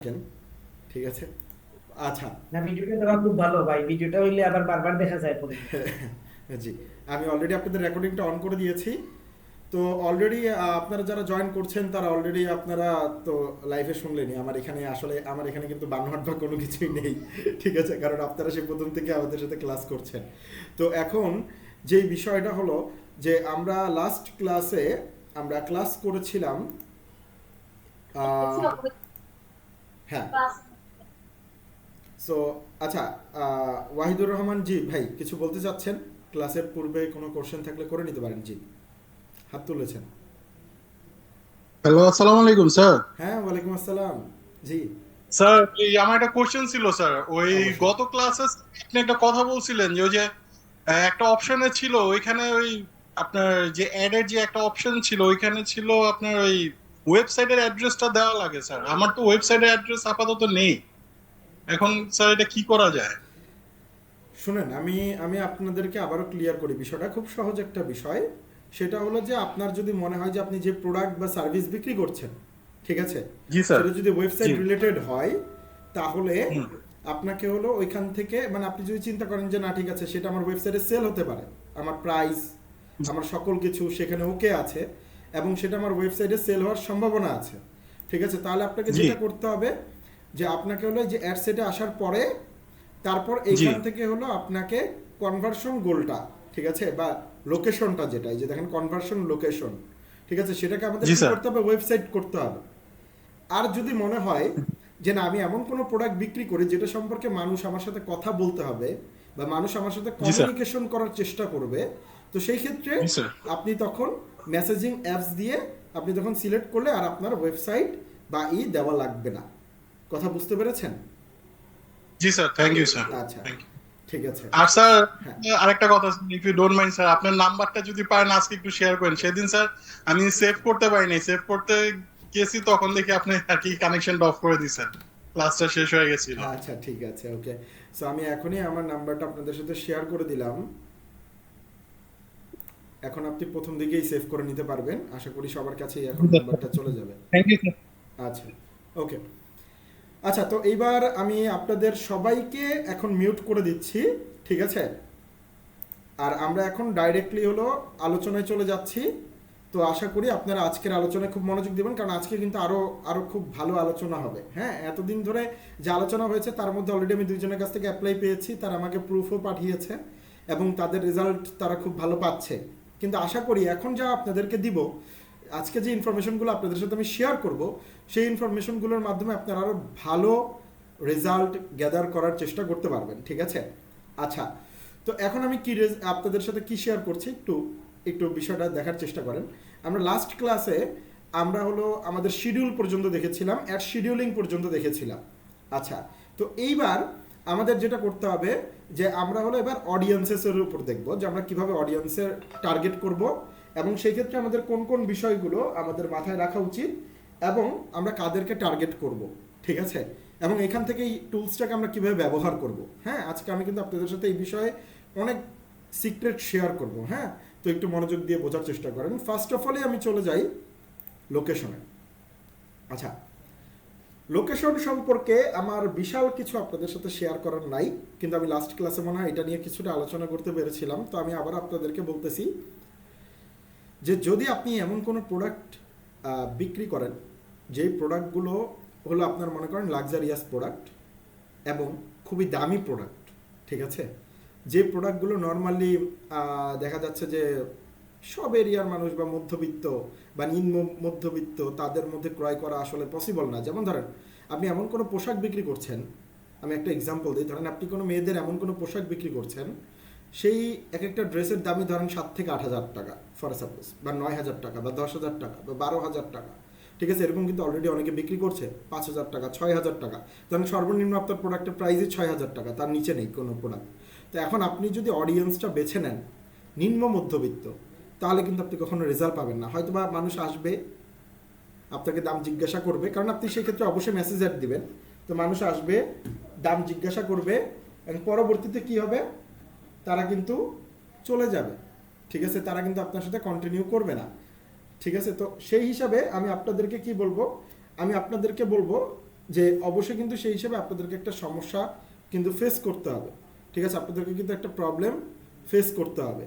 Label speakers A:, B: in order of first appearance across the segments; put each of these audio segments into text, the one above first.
A: কেন? ঠিক আছে। আচ্ছা।
B: না, ভিডিওটা দেওয়া খুব ভালো ভাই, ভিডিওটা হইলে আবার বারবার দেখা যায় পরে।
A: জি, আমি অলরেডি আপনাদের রেকর্ডিংটা অন করে দিয়েছি। তো অলরেডি আপনারা যারা জয়েন করছেন তারা অলরেডি আপনারা তো লাইভে শুনলেনই। আমার এখানে কিন্তু বানোয়াট বা কোনো কিছুই নেই। ঠিক আছে, কারণ আপনারা সে প্রথম থেকে আমাদের সাথে ক্লাস করছেন। তো এখন যেই বিষয়টা হলো যে আমরা লাস্ট ক্লাসে আমরা ক্লাস করেছিলাম। আহ, হ্যাঁ। সো আচ্ছা, ওয়াহিদুর রহমান জি ভাই কিছু বলতে চাচ্ছেন? ক্লাসের পূর্বে কোনো কোশ্চেন থাকলে করে নিতে পারেন। জি, হাত তুলেছেন।
C: হ্যালো, আসসালামু আলাইকুম স্যার।
A: হ্যাঁ, ওয়ালাইকুম আসসালাম। জি,
C: স্যার, আমার একটা কোশ্চেন ছিল স্যার। ওই
A: অবশ্যই।
C: গত ক্লাসে আপনি একটা কথা বলছিলেন যে ওই যে একটা অপশনে ছিল ওইখানে ওই আপনার যে অ্যাডের যে একটা অপশন ছিল ওইখানে ছিল আপনার ওই ওয়েবসাইটের অ্যাড্রেসটা দেওয়া লাগে স্যার। আমার তো ওয়েবসাইটের অ্যাড্রেস আপাতত নেই। এখন স্যার এটা কি করা যায়?
A: শুনেন, আমি আমি আপনাদেরকে আবারও ক্লিয়ার করি বিষয়টা। খুব সহজ একটা বিষয়। সেটা হলো যে আপনার যদি মনে হয় যে আপনি যে প্রোডাক্ট বা সার্ভিস বিক্রি করছেন, ঠিক আছে,
C: জি স্যার।
A: সেটা যদি
C: জি।
A: ওয়েবসাইট রিলেটেড হয়, তাহলে
C: হুম।
A: আপনাকে হলো ওইখান থেকে, মানে আপনি যদি চিন্তা করেন যে না ঠিক আছে সেটা আমার ওয়েবসাইটে সেল হতে পারে, আমার প্রাইস, আমার সকল কিছু সেখানে ওকে আছে, এবং সেটা আমার ওয়েবসাইটে সেল হওয়ার সম্ভাবনা আছে, ঠিক আছে, তাহলে আপনাকে
C: জি।
A: যেটা করতে হবে যে আপনাকে হলো যে অ্যাড সেটে আসার পরে তারপর
C: জি।
A: এইখান থেকে হলো আপনাকে কনভার্সন গোলটা, ঠিক আছে, বা লোকেশনটা, যেটা এই যে দেখেন কনভার্সন লোকেশন, ঠিক আছে, সেটাকে আমাদের
C: জি
A: কি
C: স্যার।
A: করতে হবে, ওয়েবসাইট করতে হবে। আর যদি মনে হয় যে না আমি এমন কোনো প্রোডাক্ট বিক্রি করি যেটা সম্পর্কে মানুষ আমার সাথে কথা বলতে হবে বা মানুষ আমার সাথে
C: জি স্যার।
A: কমিউনিকেশন করার চেষ্টা করবে, তো সেই ক্ষেত্রে
C: জি স্যার।
A: আপনি তখন মেসেজিং অ্যাপস দিয়ে আপনি তখন সিলেক্ট করলে আর আপনার ওয়েবসাইট বা দেওয়া লাগবে না। কথা বুঝতে পেরেছেন?
C: জি স্যার, থ্যাংক ইউ স্যার।
A: আচ্ছা,
C: থ্যাংক ইউ।
A: ঠিক আছে।
C: আর স্যার,
A: হ্যাঁ,
C: আরেকটা কথা, if you don't mind sir, আপনার নাম্বারটা যদি পারেন আজকে একটু শেয়ার করেন। সেদিন স্যার আমি সেভ করতে পারিনি, সেভ করতে গেছি তখন দেখি আপনি আর কি কানেকশনটা অফ করে দিয়েছেন, ক্লাসটা শেষ হয়ে গেছিল।
A: আচ্ছা, ঠিক আছে, ওকে। সো আমি এখনই আমার নাম্বারটা আপনাদের সাথে শেয়ার করে দিলাম। এখন আপনি প্রথম দিকেই সেভ করে নিতে পারবেন, আশা করি সবার কাছেই এখন নাম্বারটা চলে যাবে।
C: Thank you sir.
A: আচ্ছা, ওকে। আচ্ছা, তো এইবার আমি আপনাদের সবাইকে এখন মিউট করে দিচ্ছি, ঠিক আছে। আর আমরা এখন ডাইরেক্টলি হলো আলোচনায় চলে যাচ্ছি। তো আশা করি আপনারা আজকের আলোচনায় খুব মনোযোগ দেবেন, কারণ আজকে কিন্তু আরও আরও খুব ভালো আলোচনা হবে। হ্যাঁ, এতদিন ধরে যে আলোচনা হয়েছে তার মধ্যে অলরেডি আমি দুইজনের কাছ থেকে অ্যাপ্লাই পেয়েছি, তারা আমাকে প্রুফও পাঠিয়েছে এবং তাদের রেজাল্ট তারা খুব ভালো পাচ্ছে। কিন্তু আশা করি এখন যা আপনাদেরকে দিব, আজকে যে ইনফরমেশনগুলো আপনাদের সাথে আমি শেয়ার করব, সেই ইনফরমেশনগুলোর মাধ্যমে আপনারা আরও ভালো রেজাল্ট গ্যাদার করার চেষ্টা করতে পারবেন, ঠিক আছে। আচ্ছা, তো এখন আমি আপনাদের সাথে কি শেয়ার করছি, একটু একটু বিষয়টা দেখার চেষ্টা করেন। আমরা লাস্ট ক্লাসে আমরা হলো আমাদের শিডিউল পর্যন্ত দেখেছিলাম, অ্যাড শিডিউলিং পর্যন্ত দেখেছিলাম। আচ্ছা, তো এইবার আমাদের যেটা করতে হবে যে আমরা হলো এবার অডিয়েন্সেসের উপর দেখব যে আমরা কিভাবে অডিয়েন্সের টার্গেট করব, এবং সেই ক্ষেত্রে আমাদের কোন কোন বিষয়গুলো আমাদের মাথায় রাখা উচিত এবং আমরা কাদেরকে টার্গেট করব, ঠিক আছে, এবং এখান থেকে এই টুলসটাকে আমরা কিভাবে ব্যবহার করব। হ্যাঁ, আজকে আমি কিন্তু আপনাদের সাথে এই বিষয়ে অনেক সিক্রেট শেয়ার করব। হ্যাঁ, তো একটু মনোযোগ দিয়ে বোঝার চেষ্টা করেন। ফার্স্ট অফ অলে আমি চলে যাই লোকেশনে। আচ্ছা, লোকেশন সম্পর্কে আমার বিশাল কিছু আপনাদের সাথে শেয়ার করার নাই, কিন্তু আমি লাস্ট ক্লাসে মনে হয় এটা নিয়ে কিছুটা আলোচনা করতে পেরেছিলাম। তো আমি আবার আপনাদেরকে বলতেছি যে যদি আপনি এমন কোনো প্রোডাক্ট বিক্রি করেন যেই প্রোডাক্টগুলো হলো আপনার মনে করেন লাক্সারিয়াস প্রোডাক্ট এবং খুবই দামি প্রোডাক্ট, ঠিক আছে, যে প্রোডাক্টগুলো নর্মালি দেখা যাচ্ছে যে সব এরিয়ার মানুষ বা মধ্যবিত্ত বা নিম্ন মধ্যবিত্ত তাদের মধ্যে ক্রয় করা আসলে পসিবল না। যেমন ধরেন আপনি এমন কোনো পোশাক বিক্রি করছেন, আমি একটা এক্সাম্পল দিই, ধরেন আপনি কোনো মেয়েদের এমন কোনো পোশাক বিক্রি করছেন, সেই এক একটা ড্রেসের দামই ধরেন 7 থেকে 8 হাজার টাকা ফর সাপোজ, বা 9 হাজার টাকা বা 10 হাজার টাকা বা 12 হাজার টাকা, ঠিক আছে, এরকম কিন্তু অলরেডি অনেকে বিক্রি করছে 5 হাজার টাকা, 6 হাজার টাকা। ধরেন সর্বনিম্ন আপনার প্রোডাক্টের প্রাইসই 6 হাজার টাকা, তার নিচে নেই কোনো প্রোডাক্ট। তো এখন আপনি যদি অডিয়েন্সটা বেছে নেন নিম্ন মধ্যবিত্ত, তাহলে কিন্তু আপনি কখনো রেজাল্ট পাবেন না। হয়তো বা মানুষ আসবে, আপনাকে দাম জিজ্ঞাসা করবে, কারণ আপনি সেক্ষেত্রে অবশ্যই মেসেজ অ্যাড দিবেন। তো মানুষ আসবে, দাম জিজ্ঞাসা করবে, এবং পরবর্তীতে কি হবে, তারা কিন্তু চলে যাবে, ঠিক আছে, তারা কিন্তু আপনার সাথে কন্টিনিউ করবে না, ঠিক আছে। তো সেই হিসাবে আমি আপনাদেরকে কি বলবো, আমি আপনাদেরকে বলবো যে অবশ্যই কিন্তু সেই হিসেবে আপনাদেরকে একটা সমস্যা কিন্তু ফেস করতে হবে, ঠিক আছে, আপনাদেরকে কিন্তু একটা প্রবলেম ফেস করতে হবে।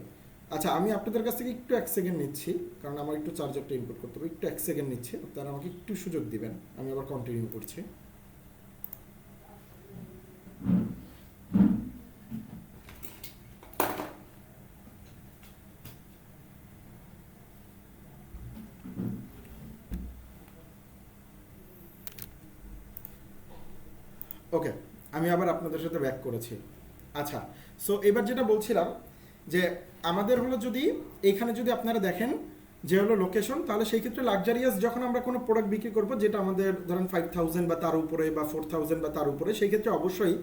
A: আচ্ছা, আমি আপনাদের কাছ থেকে একটু 1 সেকেন্ড নিচ্ছি, কারণ আমার একটু চার্জারটা ইনপুট করতে হবে, একটু 1 সেকেন্ড নিচ্ছি, আপনারা আমাকে একটু সুযোগ দিবেন, আমি আবার কন্টিনিউ করছি। ওকে, আমি আবার আপনাদের সাথে ব্যাক করেছি। আচ্ছা, সো এবার যেটা বলছিলাম যে আমাদের হলো যদি এখানে যদি আপনারা দেখেন যে হলো লোকেশন, তাহলে সেই ক্ষেত্রে লাক্সারিয়াস যখন আমরা কোনো প্রোডাক্ট বিক্রি করব যেটা আমাদের ধরেন 5000 বা তার উপরে বা 4000 বা তার উপরে, সেই ক্ষেত্রে অবশ্যই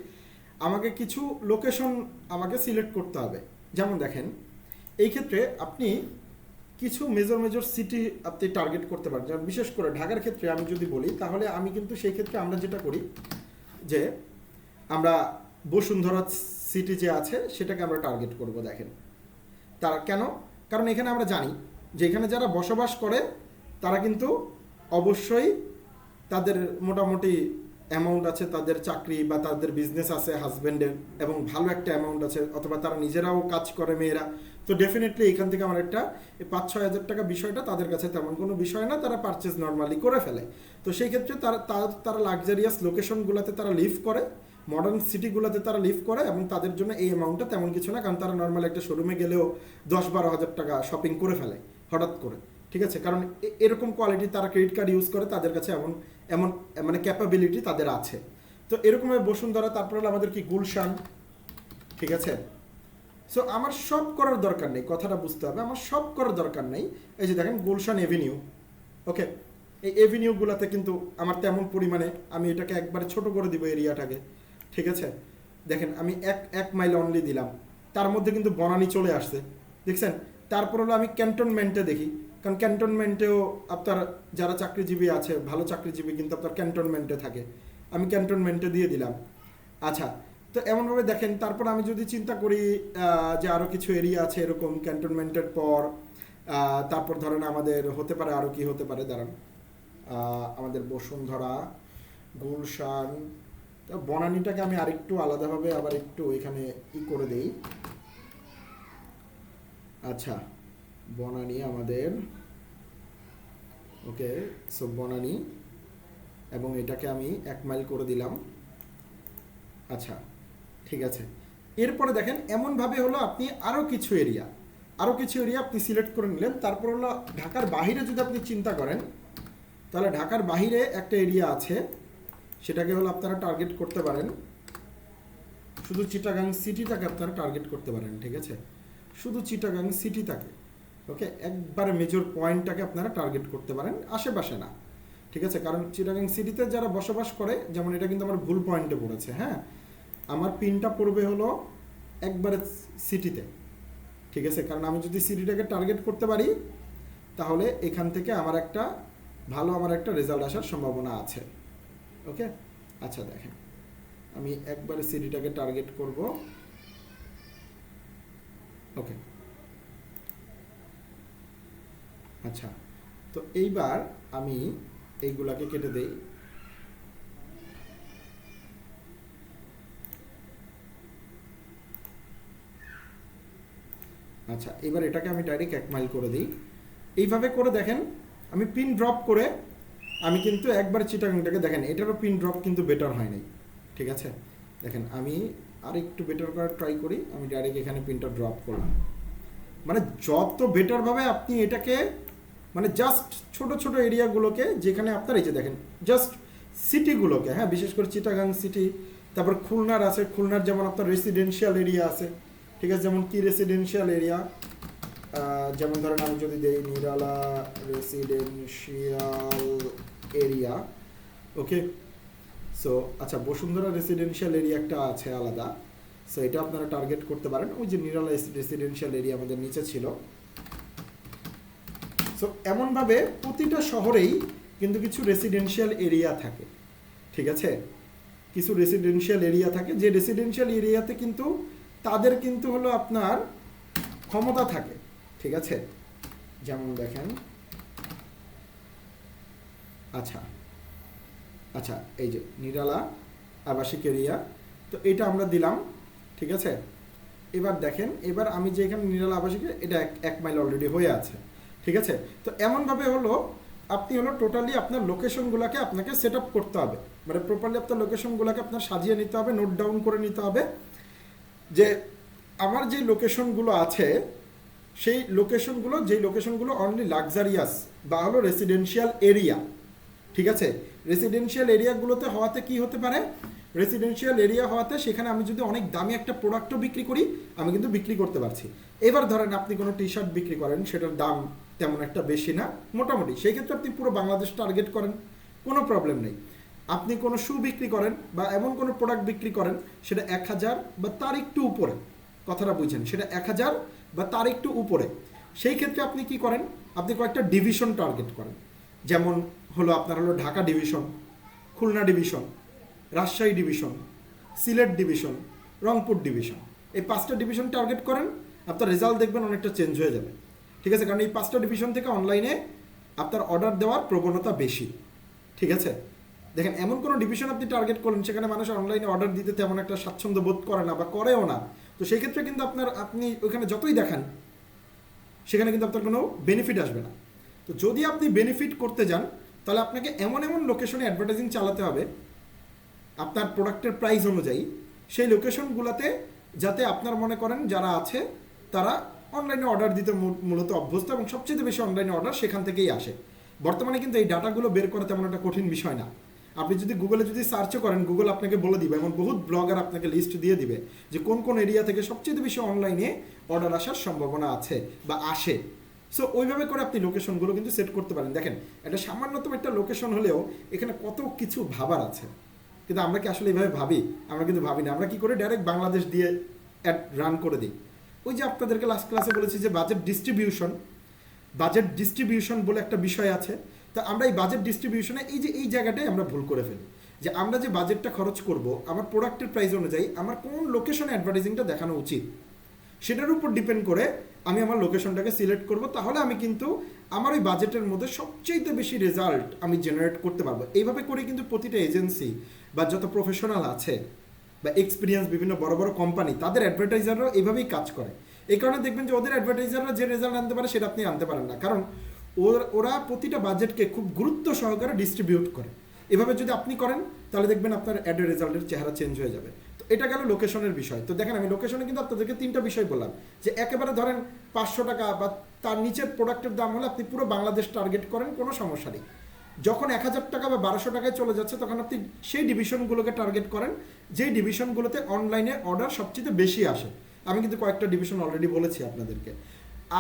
A: আমাকে কিছু লোকেশন আমাকে সিলেক্ট করতে হবে। যেমন দেখেন এই ক্ষেত্রে আপনি কিছু মেজর মেজর সিটি আপনি টার্গেট করতে পারেন, যেমন বিশেষ করে ঢাকার ক্ষেত্রে আমি যদি বলি, তাহলে আমি কিন্তু সেই ক্ষেত্রে আমরা যেটা করি যে আমরা বসুন্ধরা সিটি যে আছে সেটাকে আমরা টার্গেট করব। দেখেন তারা কেন, কারণ এখানে আমরা জানি যে এখানে যারা বসবাস করে তারা কিন্তু অবশ্যই তাদের মোটামুটি অ্যামাউন্ট আছে, তাদের চাকরি বা তাদের বিজনেস আছে হাজব্যান্ডের, এবং ভালো একটা অ্যামাউন্ট আছে, অথবা তারা নিজেরাও কাজ করে মেয়েরা, তো ডেফিনেটলি এখান থেকে আমার একটা 5-6 হাজার টাকা বিষয়টা তাদের কাছে তেমন কোনো বিষয় না, তারা পারচেজ নর্মালি করে ফেলে। তো সেই ক্ষেত্রে তারা লাক্সারিয়াস লোকেশনগুলোতে তারা লিভ করে, মডার্ন সিটিগুলোতে তারা লিভ করে, এবং তাদের জন্য এই অ্যামাউন্টটা তেমন কিছু না, কারণ তারা নর্মাল একটা শোরুমে গেলেও 10-12 হাজার টাকা শপিং করে ফেলে হঠাৎ করে, ঠিক আছে, কারণ এরকম কোয়ালিটি তারা ক্রেডিট কার্ড ইউজ করে, তাদের কাছে এমন এমন মানে ক্যাপাবিলিটি তাদের আছে। তো এরকমভাবে বসুন্ধরা, তারপর হলো আমাদের কি গুলশান, ঠিক আছে। সো আমার সব করার দরকার নেই, কথাটা বুঝতে হবে, আমার সব করার দরকার নেই। এই যে দেখেন গুলশান এভিনিউ, ওকে, এই এভিনিউগুলোতে কিন্তু আমার তেমন পরিমাণে, আমি এটাকে একবারে ছোট করে দিব এরিয়াটাকে, ঠিক আছে। দেখেন আমি এক মাইল অনলি দিলাম, তার মধ্যে কিন্তু বনানী চলে আসছে, দেখছেন। তারপর হলো আমি ক্যান্টনমেন্টে দেখি, কারণ ক্যান্টনমেন্টেও আপনার যারা চাকরিজীবী আছে, ভালো চাকরিজীবী কিন্তু আপনার ক্যান্টনমেন্টে থাকে, আমি ক্যান্টনমেন্টে দিয়ে দিলাম। আচ্ছা, তো এমনভাবে দেখেন। তারপর আমি যদি চিন্তা করি যে আরও কিছু এরিয়া আছে এরকম ক্যান্টনমেন্টের পর, তারপর ধরেন আমাদের হতে পারে আরও কি হতে পারে, দাঁড়ান, আমাদের বসুন্ধরা, গুলশান, বনানীটাকে আমি আরেকটু আলাদাভাবে আবার একটু এখানে করে দেই। আচ্ছা, বনানী আমাদের, ওকে, সো বনানী, এবং এটাকে আমি 1 মাইল করে দিলাম। আচ্ছা, ঠিক আছে। এরপরে দেখেন এমনভাবে হলো আপনি আরও কিছু এরিয়া আপনি সিলেক্ট করে নিলেন। তারপর হলো ঢাকার বাহিরে যদি আপনি চিন্তা করেন, তাহলে ঢাকার বাহিরে একটা এরিয়া আছে, সেটাকে হলো আপনারা টার্গেট করতে পারেন, শুধু চিটাগাং সিটিটাকে আপনারা টার্গেট করতে পারেন, ঠিক আছে, শুধু চিটাগাং সিটিটাকে, ওকে, একবারে মেজর পয়েন্টটাকে আপনারা টার্গেট করতে পারেন, আশেপাশে না, ঠিক আছে। কারণ চিটাগাং সিটিতে যারা বসবাস করে, যেমন এটা কিন্তু আমার ভুল পয়েন্টে পড়েছে, হ্যাঁ, আমার পিনটা পড়বে হলো একবারে সিটিতে, ঠিক আছে, কারণ আমি যদি সিটিটাকে টার্গেট করতে পারি তাহলে এখান থেকে আমার একটা রেজাল্ট আসার সম্ভাবনা আছে, ওকে। আচ্ছা দেখেন আমি একবারে সিটিটাকে টার্গেট করব, ওকে। আচ্ছা, তো এইবার আমি এইগুলাকে কেটে দেই। আচ্ছা, এবার এটাকে আমি ডাইরেক্ট 1 মাইল করে দিই। এইভাবে করে দেখেন আমি পিন ড্রপ করে আমি কিন্তু একবার চিটাগাংটাকে, দেখেন এটারও পিন ড্রপ কিন্তু বেটার হয় নাই, ঠিক আছে। দেখেন আমি আর একটু বেটার করার ট্রাই করি, আমি ডাইরেক্ট এখানে পিনটা ড্রপ করলাম। মানে যত বেটারভাবে আপনি এটাকে, মানে জাস্ট ছোট ছোট এরিয়াগুলোকে, যেখানে আপনার এই যে দেখেন জাস্ট সিটিগুলোকে, হ্যাঁ, বিশেষ করে চিটাগাং সিটি, তারপর খুলনার আছে, খুলনার যেমন আপনার রেসিডেন্সিয়াল এরিয়া আছে, ঠিক আছে, যেমন কি রেসিডেন্সিয়াল এরিয়া, যেমন ধরেন আমি যদি দেই নিরালা রেসিডেন্সিয়াল এরিয়া, ওকে। সো আচ্ছা, বসুন্ধরা রেসিডেন্সিয়াল এরিয়া একটা আছে আলাদা, সো এটা আপনারা টার্গেট করতে পারেন, ওই যে নিরালা রেসিডেন্সিয়াল এরিয়া আমাদের নিচে ছিল। সো এমনভাবে প্রতিটা শহরেই কিন্তু কিছু রেসিডেন্সিয়াল এরিয়া থাকে, ঠিক আছে, কিছু রেসিডেন্সিয়াল এরিয়া থাকে, যে রেসিডেন্সিয়াল এরিয়াতে কিন্তু তাদের কিন্তু হলো আপনার ক্ষমতা থাকে, ঠিক আছে। যেমন দেখেন, আচ্ছা আচ্ছা, এই যে নিরালা আবাসিক এরিয়া, তো এটা আমরা দিলাম, ঠিক আছে। এবার দেখেন, এবার আমি যে এখানে নিরালা আবাসিক, এটা 1 মাইল অলরেডি হয়ে আছে, ঠিক আছে। তো এমনভাবে হলো আপনি হলো টোটালি আপনার লোকেশনগুলোকে আপনাকে সেট আপ করতে হবে, মানে প্রপারলি আপনার লোকেশনগুলোকে আপনার সাজিয়ে নিতে হবে, নোট ডাউন করে নিতে হবে যে আমার যে লোকেশনগুলো আছে সেই লোকেশনগুলো অনলি লাক্সারিয়াস বা হলো রেসিডেন্সিয়াল এরিয়া, ঠিক আছে। রেসিডেন্সিয়াল এরিয়াগুলোতে হওয়াতে কি হতে পারে, রেসিডেন্সিয়াল এরিয়া হওয়াতে সেখানে আমি যদি অনেক দামি একটা প্রোডাক্টও বিক্রি করি, আমি কিন্তু বিক্রি করতে পারছি। এবার ধরেন আপনি কোনো টি শার্ট বিক্রি করেন, সেটার দাম তেমন একটা বেশি না, মোটামুটি, সেই ক্ষেত্রে আপনি পুরো বাংলাদেশ টার্গেট করেন, কোনো প্রবলেম নেই। আপনি কোনো শু বিক্রি করেন বা এমন কোনো প্রোডাক্ট বিক্রি করেন, সেটা 1000 বা তার একটু উপরে, কথাটা বুঝছেন, সেটা 1000 বা তার একটু উপরে, সেই ক্ষেত্রে আপনি কি করেন, আপনি কয়েকটা ডিভিশন টার্গেট করেন। যেমন হলো আপনার হলো Dhaka division, Khulna division, Rajshahi division, Sylhet division, Rangpur division, এই 5টা ডিভিশন টার্গেট করেন, আপনার রেজাল্ট দেখবেন অনেকটা চেঞ্জ হয়ে যাবে, ঠিক আছে। কারণ এই 5টা ডিভিশন থেকে অনলাইনে আপনার অর্ডার দেওয়ার প্রবণতা বেশি, ঠিক আছে। দেখেন, এমন কোনো ডিভিশন আপনি টার্গেট করলেন সেখানে মানুষ অনলাইনে অর্ডার দিতে তেমন একটা স্বাচ্ছন্দ্য বোধ করে না বা করেও না, তো সেই ক্ষেত্রে কিন্তু আপনি ওইখানে যতই দেখান সেখানে কিন্তু আপনার কোনো বেনিফিট আসবে না। তো যদি আপনি বেনিফিট করতে যান, তাহলে আপনাকে এমন এমন লোকেশনে অ্যাডভার্টাইজিং চালাতে হবে আপনার প্রোডাক্টের প্রাইস অনুযায়ী, সেই লোকেশনগুলোতে যাতে আপনার মনে করেন যারা আছে তারা অনলাইনে অর্ডার দিতে মূলত অভ্যস্ত এবং সবচেয়ে বেশি অনলাইনে অর্ডার সেখান থেকেই আসে। বর্তমানে কিন্তু এই ডাটাগুলো বের করা তেমন একটা কঠিন বিষয় না। আপনি যদি গুগলে সার্চও করেন, গুগল আপনাকে বলে দিবে, এমন বহুত ব্লগার আপনাকে লিস্ট দিয়ে দিবে যে কোন কোন এরিয়া থেকে সবচেয়ে বেশি অনলাইনে অর্ডার আসার সম্ভাবনা আছে বা আসে। সো ওইভাবে করে আপনি লোকেশনগুলো কিন্তু সেট করতে পারেন। দেখেন, একটা সামান্যতম একটা লোকেশন হলেও এখানে কত কিছু ভাবার আছে, কিন্তু আমরা কি আসলে এইভাবে ভাবি? আমরা কিন্তু ভাবি না। আমরা কি করে ডাইরেক্ট বাংলাদেশ দিয়ে অ্যাড রান করে দিই। ওই যে আপনাদেরকে লাস্ট ক্লাসে বলেছি যে বাজেট ডিস্ট্রিবিউশন বলে একটা বিষয় আছে। তো আমরা এই বাজেট ডিস্ট্রিবিউশনে এই জায়গাটাই আমরা ভুল করে ফেলি, যে আমরা যে বাজেটটা খরচ করব আমার প্রোডাক্টের প্রাইস অনুযায়ী আমার কোন লোকেশনে অ্যাডভার্টাইজিংটা দেখানো উচিত সেটার উপর ডিপেন্ড করে আমি আমার লোকেশনটাকে সিলেক্ট করব। তাহলে আমি কিন্তু আমার ওই বাজেটের মধ্যে সবচেয়ে বেশি রেজাল্ট আমি জেনারেট করতে পারবো। এইভাবে করে কিন্তু প্রতিটা এজেন্সি বা যত প্রফেশনাল আছে বা এক্সপিরিয়েন্স বিভিন্ন বড় বড় কোম্পানি, তাদের অ্যাডভার্টাইজাররাও এইভাবেই কাজ করে। এই কারণে দেখবেন যে ওদের অ্যাডভার্টাইজাররা যে রেজাল্ট আনতে পারে সেটা আপনি আনতে পারেন না, কারণ ওরা প্রতিটা বাজেটকে খুব গুরুত্ব সহকারে ডিস্ট্রিবিউট করে। এভাবে যদি আপনি করেন তাহলে দেখবেন আপনার অ্যাডের রেজাল্টের চেহারা চেঞ্জ হয়ে যাবে। তো এটা গেল লোকেশনের বিষয়। তো দেখেন, আমি লোকেশনে কিন্তু আপনাদেরকে 3টা বিষয় বললাম, যে একেবারে ধরেন 500 টাকা বা তার নিচের প্রোডাক্টের দাম হলে আপনি পুরো বাংলাদেশ টার্গেট করেন, কোনো সমস্যা নেই। যখন 1000 টাকা বা 1200 টাকায় চলে যাচ্ছে তখন আপনি সেই ডিভিশনগুলোকে টার্গেট করেন যেই ডিভিশনগুলোতে অনলাইনে অর্ডার সবচেয়ে বেশি আসে। আমি কিন্তু কয়েকটা ডিভিশন অলরেডি বলেছি আপনাদেরকে।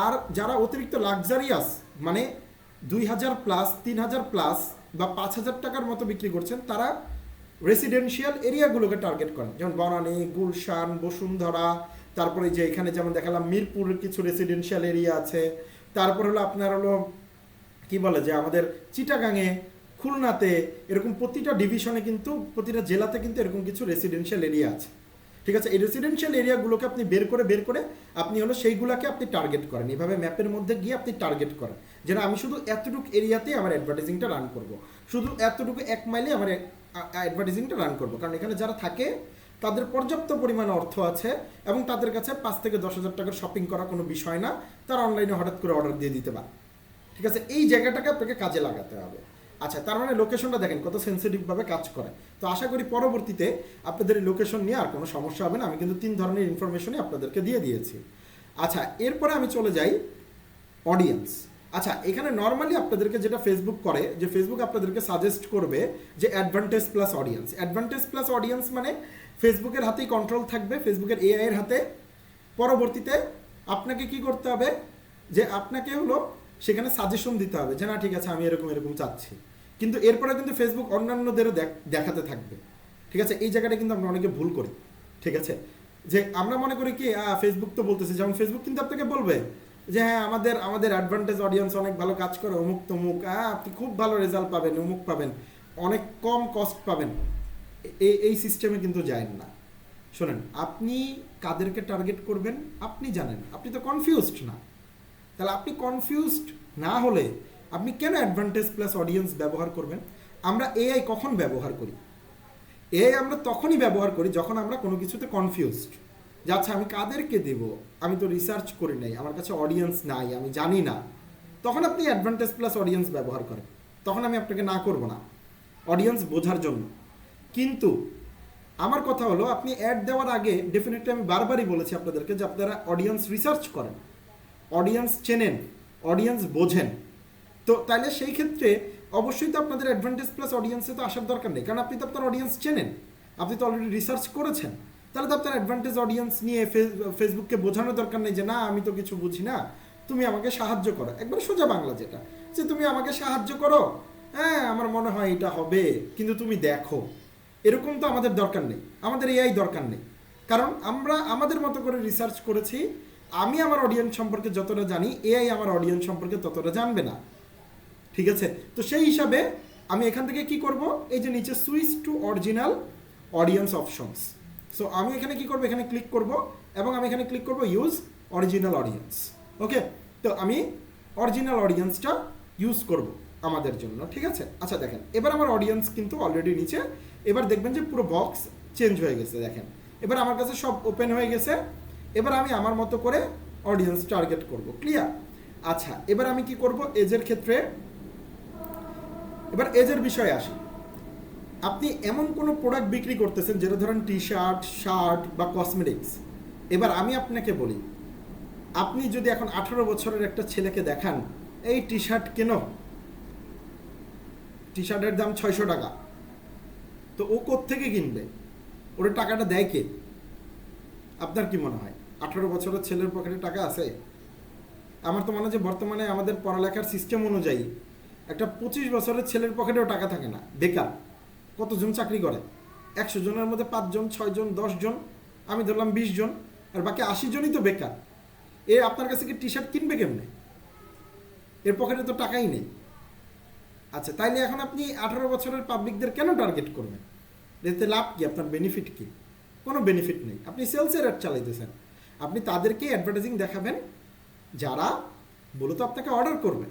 A: আর যারা অতিরিক্ত লাক্সারিয়াস, মানে 2000 প্লাস, 3000 প্লাস বা 5000 টাকার মতো বিক্রি করছেন, তারা রেসিডেন্সিয়াল এরিয়াগুলোকে টার্গেট করেন, যেমন বনানী, গুলশান, বসুন্ধরা, তারপরে যে এখানে যেমন দেখালাম মিরপুরের কিছু রেসিডেন্সিয়াল এরিয়া আছে, তারপর হলো আপনার হলো কি বলে যে আমাদের চিটাগাঙে, খুলনাতে, এরকম প্রতিটা ডিভিশনে কিন্তু প্রতিটা জেলাতে কিন্তু এরকম কিছু রেসিডেন্সিয়াল এরিয়া আছে, ঠিক আছে। এই রেসিডেন্সিয়াল এরিয়াগুলোকে আপনি বের করে আপনি হলো সেইগুলোকে আপনি টার্গেট করেন। এভাবে ম্যাপের মধ্যে গিয়ে আপনি টার্গেট করেন যেন আমি শুধু এতটুকু এরিয়াতেই আমার অ্যাডভার্টাইজিংটা রান করব, শুধু এতটুকু 1 মাইলে আমার অ্যাডভার্টাইজিংটা রান করব, কারণ এখানে যারা থাকে তাদের পর্যাপ্ত পরিমাণ অর্থ আছে এবং তাদের কাছে 5 থেকে 10,000 টাকার শপিং করা কোনো বিষয় না, তারা অনলাইনে হঠাৎ করে অর্ডার দিয়ে দিতে পারে, ঠিক আছে। এই জায়গাটাকে আপনাকে কাজে লাগাতে হবে। আচ্ছা, তার মানে লোকেশনটা দেখেন কত সেন্সিটিভভাবে কাজ করে। তো আশা করি পরবর্তীতে আপনাদের এই লোকেশন নিয়ে আর কোনো সমস্যা হবে না। আমি কিন্তু 3 ধরনের ইনফরমেশনই আপনাদেরকে দিয়ে দিয়েছি। আচ্ছা, এরপরে আমি চলে যাই অডিয়েন্স। আচ্ছা, এখানে নর্মালি আপনাদেরকে যেটা ফেসবুক করে, যে ফেসবুক আপনাদেরকে সাজেস্ট করবে যে advantage plus audience. Advantage plus audience মানে ফেসবুকের হাতেই কন্ট্রোল থাকবে, ফেসবুকের এআই এর হাতে। পরবর্তীতে আপনাকে কি করতে হবে, যে আপনাকে হলো সেখানে সাজেশন দিতে হবে যে না ঠিক আছে আমি এরকম এরকম চাচ্ছি, কিন্তু এরপরে কিন্তু ফেসবুক অন্যান্যদেরও দেখাতে থাকবে, ঠিক আছে। এই জায়গাটা কিন্তু আমরা অনেকে ভুল করি, ঠিক আছে। যে আমরা মনে করি কি ফেসবুক তো বলতেছে, যেমন ফেসবুক কিন্তু আপনাকে বলবে যে হ্যাঁ আমাদের অ্যাডভান্টেজ অডিয়েন্স অনেক ভালো কাজ করে, অমুক তমুক, আপনি খুব ভালো রেজাল্ট পাবেন, অমুক পাবেন, অনেক কম কস্ট পাবেন। এই সিস্টেমে কিন্তু যায় না। শোনেন, আপনি কাদেরকে টার্গেট করবেন আপনি জানেন, আপনি তো কনফিউজড না। তাহলে আপনি কনফিউজড না হলে আপনি কেন অ্যাডভান্টেজ প্লাস অডিয়েন্স ব্যবহার করবেন? আমরা এআই কখন ব্যবহার করি? এআই আমরা তখনই ব্যবহার করি যখন আমরা কোনো কিছুতে কনফিউজড, যে আচ্ছা আমি কাদেরকে দেব, আমি তো রিসার্চ করি নাই, আমার কাছে অডিয়েন্স নাই, আমি জানি না। তখন আপনি অ্যাডভান্টেজ প্লাস অডিয়েন্স ব্যবহার করেন, তখন আমি আপনাকে না করব না, অডিয়েন্স বোঝার জন্য। কিন্তু আমার কথা হলো, আপনি অ্যাড দেওয়ার আগে ডেফিনেটলি আমি বারবারই বলেছি আপনাদেরকে যে আপনারা অডিয়েন্স রিসার্চ করেন, অডিয়েন্স চেনেন, অডিয়েন্স বোঝেন। তো তাহলে সেই ক্ষেত্রে অবশ্যই তো আপনাদের অ্যাডভান্টেজ প্লাস অডিয়েন্সে তো আসার দরকার নেই, কারণ আপনি তো আপনার অডিয়েন্স চেনেন, আপনি তো অলরেডি রিসার্চ করেছেন। তাহলে তো আপনার অ্যাডভান্টেজ অডিয়েন্স নিয়ে ফেসবুককে বোঝানোর দরকার নেই যে না আমি তো কিছু বুঝি না, তুমি আমাকে সাহায্য করো। একবার সোজা বাংলা যেটা, যে তুমি আমাকে সাহায্য করো, হ্যাঁ আমার মনে হয় এটা হবে, কিন্তু তুমি দেখো। এরকম তো আমাদের দরকার নেই, আমাদের এআই দরকার নেই, কারণ আমরা আমাদের মতো করে রিসার্চ করেছি। আমি আমার অডিয়েন্স সম্পর্কে যতটা জানি, এআই আমার অডিয়েন্স সম্পর্কে ততটা জানবে না। ঠিক আছে, তো সেই হিসাবে আমি এখান থেকে কি করব, এই যে নিচে switch to original audience options. So আমি এখানে কি করব, এখানে ক্লিক করব এবং আমি এখানে ক্লিক করব ইউজ অরিজিনাল অডিয়েন্স। ওকে, তো আমি অরিজিনাল অডিয়েন্সটা ইউজ করব আমাদের জন্য। ঠিক আছে, আচ্ছা দেখেন এবার আমার অডিয়েন্স কিন্তু অলরেডি নিচে, এবার দেখবেন যে পুরো বক্স চেঞ্জ হয়ে গেছে। দেখেন এবার আমার কাছে সব ওপেন হয়ে গেছে। এবার আমি আমার মতো করে অডিয়েন্স টার্গেট করব। ক্লিয়ার? আচ্ছা এবার আমি কি করব, এজের ক্ষেত্রে, এবার এজের বিষয়ে আসি। আপনি এমন কোনো প্রোডাক্ট বিক্রি করতেছেন যেটা ধরেন টি শার্ট, শার্ট বা কসমেটিক্স। এবার আমি আপনাকে বলি, আপনি যদি এখন 18 বছরের একটা ছেলেকে দেখান এই টি শার্ট কেন, টি শার্টের দাম 600 টাকা, তো ও কোত্থেকে কিনবে, ওর টাকাটা দেয় কে? আপনার কি মনে হয় 18 বছরের ছেলের পকেটে টাকা আছে? আমার তো মনে হয় যে বর্তমানে আমাদের পড়ালেখার সিস্টেম অনুযায়ী একটা 25 বছরের ছেলের পকেটেও টাকা থাকে না, বেকার। কতজন চাকরি করে? 100 জনের মধ্যে 5 জন, 6 জন, 10 জন, আমি ধরলাম 20 জন, আর বাকি 80 জনই তো বেকার। এ আপনার কাছে কি টি শার্ট কিনবে কেমনে? এর পকেটে তো টাকাই নেই। আচ্ছা তাইলে এখন আপনি 18 বছরের পাবলিকদের কেন টার্গেট করবেন? এতে লাভ কি, আপনার বেনিফিট কি? কোনো বেনিফিট নেই। আপনি সেলসের অ্যাড চালাইতেছেন, আপনি তাদেরকে অ্যাডভার্টাইজিং দেখাবেন যারা মূলত আপনাকে অর্ডার করবে।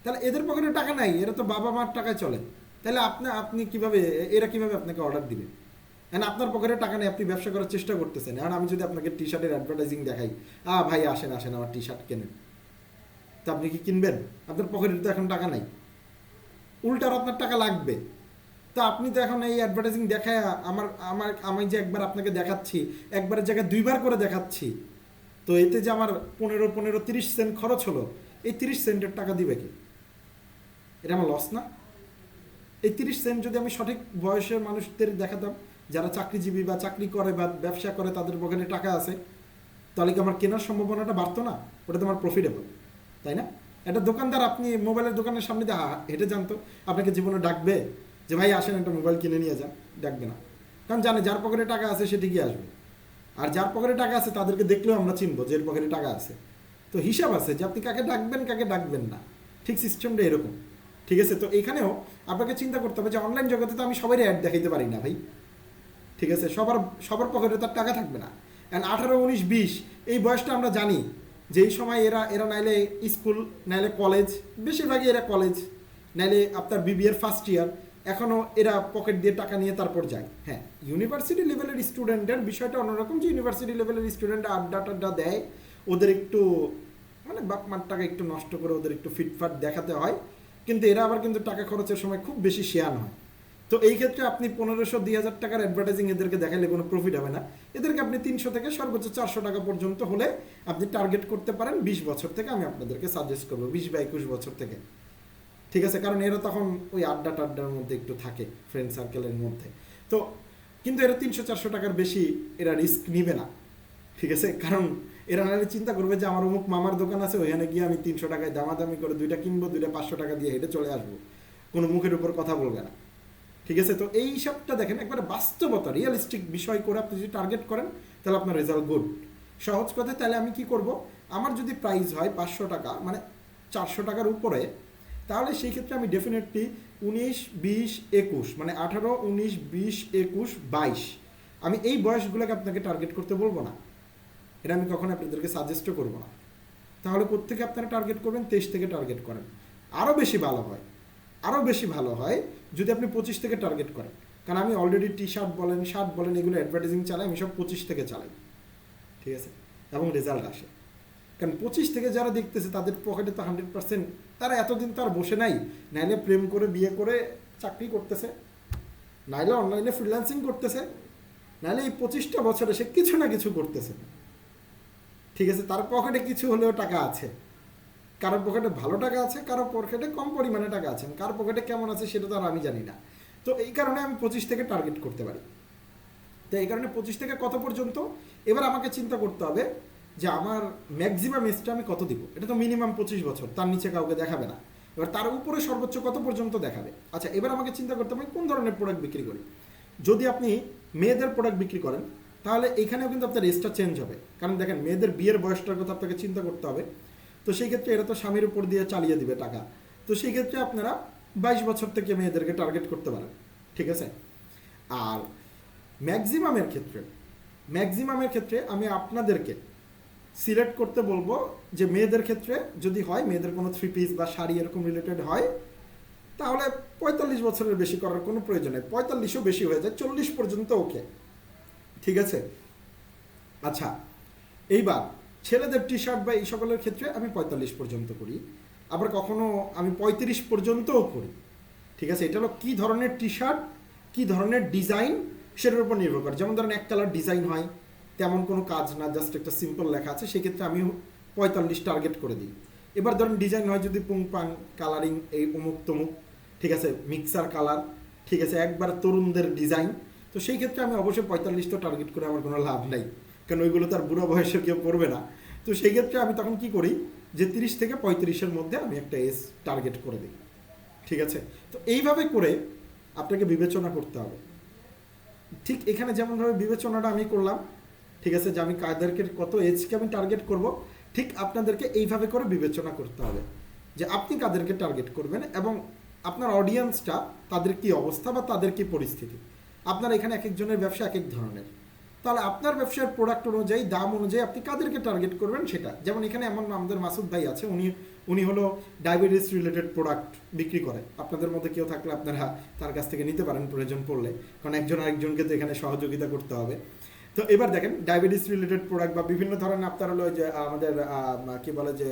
A: তাহলে এদের পকেটে টাকা নাই, এরা তো বাবা মার টাকায় চলে, তাহলে আপনি কিভাবে, এরা কিভাবে আপনাকে অর্ডার দিবে? এখন আপনার পকেটে টাকা নেই, আপনি ব্যবসা করার চেষ্টা করতেছেন। এখন আমি যদি আপনাকে টি শার্টের অ্যাডভার্টাইজিং দেখাই, ভাই আসেন আসেন আমার টি শার্ট কেনেন, তা আপনি কি কিনবেন? আপনার পকেটে তো এখন টাকা নাই, উল্টার আপনার টাকা লাগবে। তো আপনি তো এখন এই অ্যাডভার্টাইজিং দেখায় আমি যে একবার আপনাকে দেখাচ্ছি, একবারের জায়গায় 2বার করে দেখাচ্ছি, তো এতে যে আমার 15 30 সেন্ট খরচ হলো, এই 30 সেন্টের টাকা দিবে কি? এটা আমার লস না? এই 30 সেন্ট যদি আমি সঠিক বয়সের মানুষদের দেখাতাম, যারা চাকরিজীবী বা চাকরি করে বা ব্যবসা করে, তাদের পকেটে টাকা আছে, তাহলে কি আমার কেনার সম্ভাবনাটা বাড়তো না? ওটা তো আমার প্রফিটেবল, তাই না? একটা দোকানদার, আপনি মোবাইলের দোকানের সামনে দিয়ে হেঁটে জানতো, আপনাকে জীবনে ডাকবে যে ভাই আসেন একটা মোবাইল কিনে নিয়ে যান? ডাকবে না, কারণ জানে যার পকেটে টাকা আছে সে ঠিকই আসবে। আর যার পকেটে টাকা আছে তাদেরকে দেখলেও আমরা চিনবো যে এর পকেটে টাকা আছে। তো হিসাব আছে যে আপনি কাকে ডাকবেন কাকে ডাকবেন না, ঠিক সিস্টেমটা এরকম। ঠিক আছে, তো এখানেও আপনাকে চিন্তা করতে হবে যে অনলাইন জগতে তো আমি সবারই অ্যাড দেখাইতে পারি না ভাই। ঠিক আছে, সবার পকেটে তার টাকা থাকবে না। অ্যান্ড 18, 19, 20 এই বয়সটা আমরা জানি যে এই সময় এরা নাইলে স্কুল, নাইলে কলেজ, বেশিরভাগই এরা কলেজ, নাইলে আপনার বিবিএর ফার্স্ট ইয়ার, এখনও এরা পকেট দিয়ে টাকা নিয়ে তারপর যায়। হ্যাঁ, ইউনিভার্সিটি লেভেলের স্টুডেন্টের বিষয়টা অন্যরকম, যে ইউনিভার্সিটি লেভেলের স্টুডেন্ট আড্ডা টাড্ডা দেয়, ওদের একটু মানে বাপ মার টাকা একটু নষ্ট করে ওদের একটু ফিটফাট দেখাতে হয়, কিন্তু এরা আবার কিন্তু টাকা খরচের সময় খুব বেশি শেয়ার হয়। তো এই ক্ষেত্রে আপনি 1500, 2000 টাকার অ্যাডভার্টাইজিং এদেরকে দেখালে কোনো প্রফিট হবে না। এদেরকে আপনি 300 থেকে সর্বোচ্চ 400 টাকা পর্যন্ত হলে আপনি টার্গেট করতে পারেন 20 বছর থেকে। আমি আপনাদেরকে সাজেস্ট করবো 20 বা 21 বছর থেকে। ঠিক আছে, কারণ এরা তখন ওই আড্ডা টাড্ডার মধ্যে একটু থাকে, ফ্রেন্ড সার্কেলের মধ্যে। তো কিন্তু এরা 300-400 টাকার বেশি এরা রিস্ক নিবে না। ঠিক আছে, কারণ এরা নাহলে চিন্তা করবে যে আমার অমুক মামার দোকান আছে, ওইখানে গিয়ে আমি 300 টাকায় দামাদামি করে 2টা কিনবো, 2টা 500 টাকা দিয়ে হেঁটে চলে আসবো, কোনো মুখের উপর কথা বলবে না। ঠিক আছে, তো এই সবটা দেখেন একবারে বাস্তবতা, রিয়েলিস্টিক বিষয় করে আপনি যদি টার্গেট করেন তাহলে আপনার রেজাল্ট গুড। সহজ কথায় তাহলে আমি কি করব, আমার যদি প্রাইস হয় 500 টাকা, মানে 400 টাকার উপরে, তাহলে সেই ক্ষেত্রে আমি ডেফিনেটলি 19, 20, 21, মানে 18, 19, 20, 21, 22, আমি এই বয়সগুলোকে আপনাকে টার্গেট করতে বলবো না। এটা আমি কখনো আপনাদেরকে সাজেস্টও করবো না। তাহলে কোত্থেকে আপনারা টার্গেট করবেন? 23 থেকে টার্গেট করেন, আরও বেশি ভালো হয়। আরও বেশি ভালো হয় যদি আপনি 25 থেকে টার্গেট করেন, কারণ আমি অলরেডি টি শার্ট বলেন, শার্ট বলেন, এগুলো অ্যাডভার্টাইজিং চালাই, আমি সব 25 থেকে চালাই, ঠিক আছে, এবং রেজাল্ট আসে। কারণ 25 থেকে যারা দেখতেছে তাদের পকেটে তো 100%, তারা এতদিন তো আর বসে নাই, নাইলে প্রেম করে বিয়ে করে চাকরি করতেছে, নাইলে অনলাইনে ফ্রিল্যান্সিং করতেছে, নাইলে এই 25টা বছরে সে কিছু না কিছু করতেছে, ঠিক আছে। তার পকেটে কিছু হলেও টাকা আছে, কারোর পকেটে ভালো টাকা আছে, কারোর পকেটে কম পরিমাণে টাকা আছে, কারোর পকেটে কেমন আছে সেটা তো আর আমি জানি না। তো এই কারণে আমি 25 থেকে টার্গেট করতে পারি। তো এই কারণে 25 থেকে কত পর্যন্ত, এবার আমাকে চিন্তা করতে হবে যে আমার ম্যাক্সিমাম এজটা আমি কত দিব। এটা তো মিনিমাম 25 বছর, তার নিচে কাউকে দেখাবে না। এবার তার উপরে সর্বোচ্চ কত পর্যন্ত দেখাবে। আচ্ছা, এবার আমাকে চিন্তা করতে হবে কোন ধরনের প্রোডাক্ট বিক্রি করি। যদি আপনি মেয়েদের প্রোডাক্ট বিক্রি করেন তাহলে এখানেও কিন্তু আপনার এজটা চেঞ্জ হবে, কারণ দেখেন মেয়েদের বিয়ের বয়সটার কথা আপনাকে চিন্তা করতে হবে। তো সেই ক্ষেত্রে এরা তো স্বামীর উপর দিয়ে চালিয়ে দিবে টাকা, তো সেই ক্ষেত্রে আপনারা 22 বছর থেকে মেয়েদেরকে টার্গেট করতে পারেন, ঠিক আছে। আর ম্যাক্সিমামের ক্ষেত্রে আমি আপনাদেরকে সিলেক্ট করতে বলবো যে মেয়েদের ক্ষেত্রে যদি হয়, মেয়েদের কোনো 3 পিস বা শাড়ি এরকম রিলেটেড হয়, তাহলে 45 বছরের বেশি করার কোনো প্রয়োজন নেই, 45ও বেশি হয়ে যায়, 40 পর্যন্ত ওকে, ঠিক আছে। আচ্ছা, এইবার ছেলেদের টি শার্ট বা এই সকলের ক্ষেত্রে আমি 45 পর্যন্ত করি, আবার কখনো আমি 35 পর্যন্তও করি, ঠিক আছে। এটা হলো কী ধরনের টি শার্ট, কী ধরনের ডিজাইন সেটার উপর নির্ভর করে। যেমন ধরেন এক কালার ডিজাইন হয়, তেমন কোনো কাজ না, জাস্ট একটা সিম্পল লেখা আছে, সেক্ষেত্রে আমি 45 টার্গেট করে দিই। এবার ধরেন ডিজাইন হয় যদি পুংপাং কালারিং, এই অমুক তমুক, ঠিক আছে, মিক্সার কালার, ঠিক আছে, একবার তরুণদের ডিজাইন, তো সেই ক্ষেত্রে আমি অবশ্যই 45 তো টার্গেট করে আমার কোনো লাভ নাই, কারণ ওইগুলো তার বুড়ো বয়সের কেউ করবে না। তো সেই ক্ষেত্রে আমি তখন কি করি যে 30 থেকে 35-এর মধ্যে আমি একটা এজ টার্গেট করে দিই, ঠিক আছে। তো এইভাবে করে আপনাকে বিবেচনা করতে হবে। ঠিক এখানে যেমনভাবে বিবেচনাটা আমি করলাম, ঠিক আছে, যে আমি কাদেরকে কত এজকে আমি টার্গেট করব, ঠিক আপনাদেরকে এইভাবে করে বিবেচনা করতে হবে যে আপনি কাদেরকে টার্গেট করবেন এবং আপনার অডিয়েন্সটা তাদের কি অবস্থা বা তাদের কি পরিস্থিতি। আপনার এখানে এক একজনের ব্যবসা এক এক ধরনের, তাহলে আপনার ব্যবসার প্রোডাক্ট অনুযায়ী, দাম অনুযায়ী আপনি কাদেরকে টার্গেট করবেন সেটা। যেমন এখানে এমন আমাদের মাসুদ ভাই আছে, উনি হলো ডায়াবেটিস রিলেটেড প্রোডাক্ট বিক্রি করে। আপনাদের মধ্যে কেউ থাকলে আপনারা তার কাছ থেকে নিতে পারেন প্রয়োজন পড়লে, কারণ একজন আরেকজনকে তো এখানে সহযোগিতা করতে হবে। তো এবার দেখেন ডায়াবেটিস রিলেটেড প্রোডাক্ট বা বিভিন্ন ধরনের আপনার হলো যে আমাদের কি বলে যে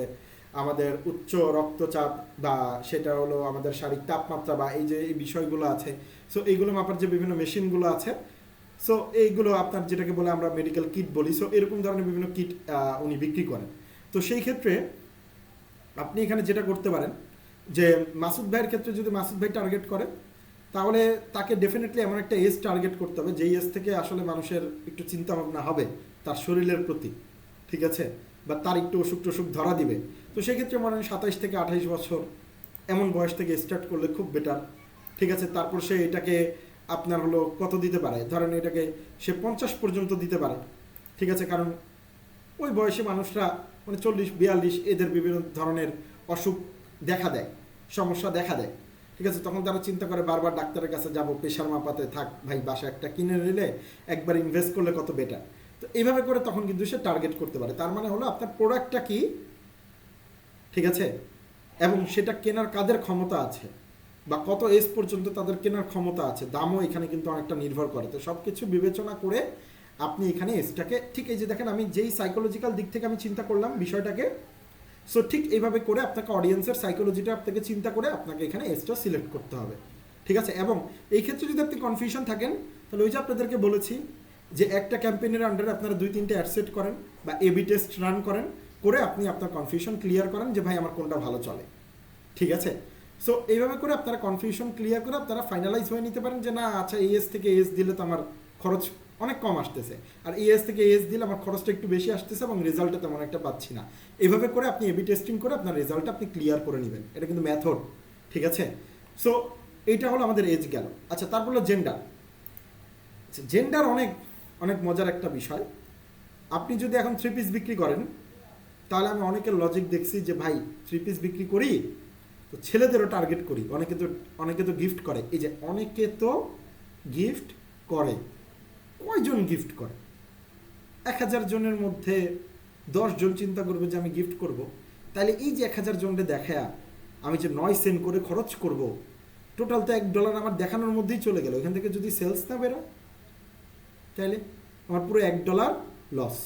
A: আমাদের উচ্চ রক্তচাপ বা সেটা হলো আমাদের শারীরিক তাপমাত্রা বা এই যে এই বিষয়গুলো আছে, সো এইগুলো মাপার যে বিভিন্ন মেশিনগুলো আছে, সো এইগুলো আপনার যেটাকে বলে আমরা মেডিকেল কিট বলি, সো এরকম ধরনের বিভিন্ন কিট উনি বিক্রি করেন। তো সেই ক্ষেত্রে আপনি এখানে যেটা করতে পারেন যে মাসুদ ভাইয়ের ক্ষেত্রে যদি মাসুদ ভাই টার্গেট করে, তাহলে তাকে ডেফিনেটলি এমন একটা এজ টার্গেট করতে হবে যেই এজ থেকে আসলে মানুষের একটু চিন্তা ভাবনা হবে তার শরীরের প্রতি, ঠিক আছে, বা তার একটু অসুখ টসুখ ধরা দিবে। তো সেক্ষেত্রে মনে হয় 27 থেকে 28 বছর এমন বয়স থেকে স্টার্ট করলে খুব বেটার, ঠিক আছে। তারপর সে এটাকে আপনার হলো কত দিতে পারে, ধরেন এটাকে সে 50 পর্যন্ত দিতে পারে, ঠিক আছে, কারণ ওই বয়সে মানুষরা মানে 40-42 এদের বিভিন্ন ধরনের অসুখ দেখা দেয়, সমস্যা দেখা দেয়, ঠিক আছে। তখন তারা চিন্তা করে বারবার ডাক্তারের কাছে যাব, প্রেশার মাপাতে থাক ভাই, বাসা একটা কিনে নিলে একবার ইনভেস্ট করলে কত বেটার। তো এইভাবে করে তখন কিন্তু সে টার্গেট করতে পারে। তার মানে হলো আপনার প্রোডাক্টটা কি, ঠিক আছে, এবং সেটা কেনার কাদের ক্ষমতা আছে বা কত এজ পর্যন্ত তাদের কেনার ক্ষমতা আছে, দামও এখানে কিন্তু অনেকটা নির্ভর করে। তো সব কিছু বিবেচনা করে আপনি এখানে এজটাকে, ঠিক এই যে দেখেন আমি যেই সাইকোলজিক্যাল দিক থেকে আমি চিন্তা করলাম বিষয়টাকে, সো ঠিক এইভাবে করে আপনাকে অডিয়েন্সের সাইকোলজিটা আপনাকে চিন্তা করে আপনাকে এখানে এজটা সিলেক্ট করতে হবে, ঠিক আছে। এবং এই ক্ষেত্রে যদি আপনি কনফিউশন থাকেন, তাহলে ওই যে আপনাদেরকে বলেছি যে একটা ক্যাম্পেইনের আন্ডারে আপনারা 2-3টে অ্যাড সেট করেন বা এবি টেস্ট রান করেন, করে আপনি আপনার কনফিউশন ক্লিয়ার করেন যে ভাই আমার কোনটা ভালো চলে, ঠিক আছে। সো এইভাবে করে আপনারা কনফিউশন ক্লিয়ার করে আপনারা ফাইনালাইজ হয়ে নিতে পারেন যে না আচ্ছা এই এজ থেকে এজ দিলে তো আমার খরচ অনেক কম আসতেছে, আর এই এজ থেকে এজ দিলে আমার খরচটা একটু বেশি আসতেছে এবং রেজাল্টটা তেমন একটা পাচ্ছি না। এইভাবে করে আপনি এবি টেস্টিং করে আপনার রেজাল্টটা আপনি ক্লিয়ার করে নেবেন, এটা কিন্তু মেথড, ঠিক আছে। সো এইটা হলো আমাদের এজ গেল। আচ্ছা, তারপর হলো জেন্ডার। জেন্ডার অনেক অনেক মজার একটা বিষয়। আপনি যদি এখন 3 পিস বিক্রি করেন, তাহলে আমি অনেকের লজিক দেখছি যে ভাই 3 পিস বিক্রি করি তো ছেলেদেরও টার্গেট করি, অনেকে তো গিফট করে। এই যে অনেকে তো গিফট করে, কয়জন গিফট করে? 1000 জনের মধ্যে 10 জন চিন্তা করবে যে আমি গিফট করব, তাহলে এই যে 1000 জনকে দেখা আমি যে 9 সেন্ট করে খরচ করব, টোটাল তো $1 আমার দেখানোর মধ্যেই চলে গেল। এখান থেকে যদি সেলস না বেরোয় তাহলে আমার পুরো $1 লস।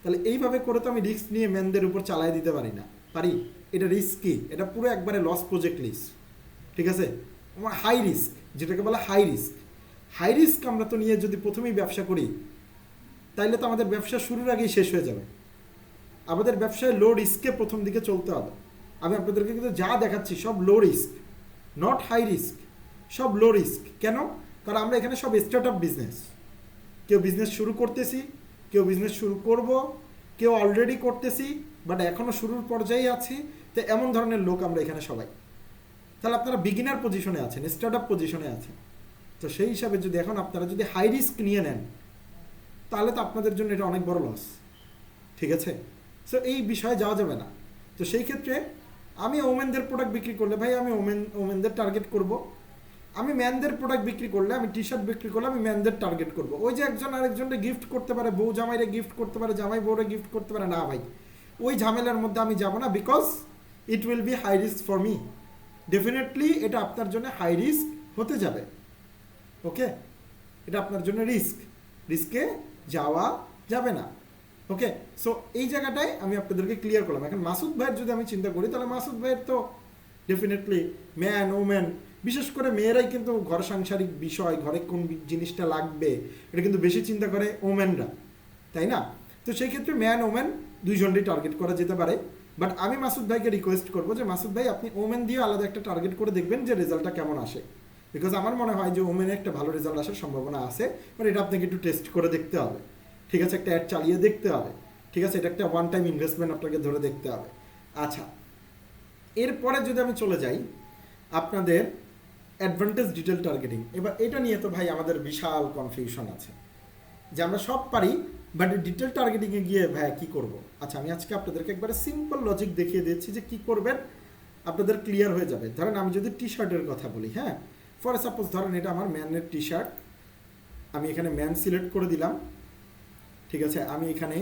A: তাহলে এইভাবে করে তো আমি রিস্ক নিয়ে ম্যানদের উপর চালাই দিতে পারি না, পারি? এটা রিস্কি, এটা পুরো একবারে লস প্রজেক্ট লিস্ট, ঠিক আছে? আমার হাই রিস্ক, যেটাকে বলা হাই রিস্ক। হাই রিস্ক আমরা তো নিয়ে যদি প্রথমেই ব্যবসা করি তাইলে তো আমাদের ব্যবসা শুরুর আগেই শেষ হয়ে যাবে। আমাদের ব্যবসায় লো রিস্কে প্রথম দিকে চলতে হবে। আমি আপনাদেরকে কিন্তু যা দেখাচ্ছি সব low risk, not high risk, সব লো রিস্ক। কেন? কারণ আমরা এখানে সব স্টার্ট আপ বিজনেস। কেউ বিজনেস শুরু করতেছি, কেউ বিজনেস শুরু করব, কেউ অলরেডি করতেছি বাট এখনও শুরুর পর্যায়ে আছি। তো এমন ধরনের লোক আমরা এখানে সবাই। তাহলে আপনারা বিগিনার পজিশনে আছেন, স্টার্ট আপ পজিশনে আছেন। তো সেই হিসাবে যদি এখন আপনারা যদি হাই রিস্ক নিয়ে নেন তাহলে তো আপনাদের জন্য এটা অনেক বড় লস, ঠিক আছে? সো এই বিষয়ে যাওয়া যাবে না। তো সেই ক্ষেত্রে আমি ওমেনদের প্রোডাক্ট বিক্রি করলে ভাই আমি ওমেনদের টার্গেট করব। আমি ম্যানদের প্রোডাক্ট বিক্রি করলে, আমি টি শার্ট বিক্রি করলে আমি ম্যানদের টার্গেট করব। ওই যে একজন আরেকজনকে গিফট করতে পারে, বউ জামাইরে গিফট করতে পারে, জামাই বউরে গিফট করতে পারে, না ভাই ওই ঝামেলার মধ্যে আমি যাব না। Because it will be high risk for me. Definitely এটা আপনার জন্য হাই রিস্ক হতে যাবে। ওকে, এটা আপনার জন্য রিস্কে যাওয়া যাবে না। ওকে, সো এই জায়গাটায় আমি আপনাদেরকে ক্লিয়ার করলাম। এখন মাসুদ ভাইয়ের যদি আমি চিন্তা করি তাহলে মাসুদ ভাইয়ের তো ডেফিনেটলি ম্যান ওম্যান, বিশেষ করে মেয়েরাই কিন্তু ঘর সাংসারিক বিষয়, ঘরে কোন জিনিসটা লাগবে এটা কিন্তু বেশি চিন্তা করে ওম্যানরা, তাই না? তো সেই ক্ষেত্রে ম্যান ওম্যান দুইজনই টার্গেট করা যেতে পারে। বাট আমি মাসুদ ভাইকে রিকোয়েস্ট করবো যে মাসুদ ভাই আপনি ওমেন দিয়ে আলাদা একটা টার্গেট করে দেখবেন যে রেজাল্টটা কেমন আসে। বিকজ আমার মনে হয় যে ওমেনে একটা ভালো রেজাল্ট আসার সম্ভাবনা আছে, বাট এটা আপনাকে একটু টেস্ট করে দেখতে হবে, ঠিক আছে? একটা অ্যাড চালিয়ে দেখতে হবে, ঠিক আছে? এটা একটা ওয়ান টাইম ইনভেস্টমেন্ট আপনাকে ধরে দেখতে হবে। আচ্ছা, এরপরে যদি আমি চলে যাই আপনাদের অ্যাডভান্টেজ ডিটেল টার্গেটিং। এবার এটা নিয়ে তো ভাই আমাদের বিশাল কনফিউশন আছে যে আমরা সব পারি বাট ডিটেল টার্গেটিংয়ে গিয়ে ভাই কী করব। আচ্ছা, আমি আজকে আপনাদেরকে একবারে সিম্পল লজিক দেখিয়ে দিচ্ছি যে কী করবেন, আপনাদের ক্লিয়ার হয়ে যাবে। ধরেন আমি যদি টি শার্টের কথা বলি, হ্যাঁ, ফর সাপোজ ধরেন এটা আমার ম্যানের টি শার্ট, আমি এখানে ম্যান সিলেক্ট করে দিলাম, ঠিক আছে? আমি এখানে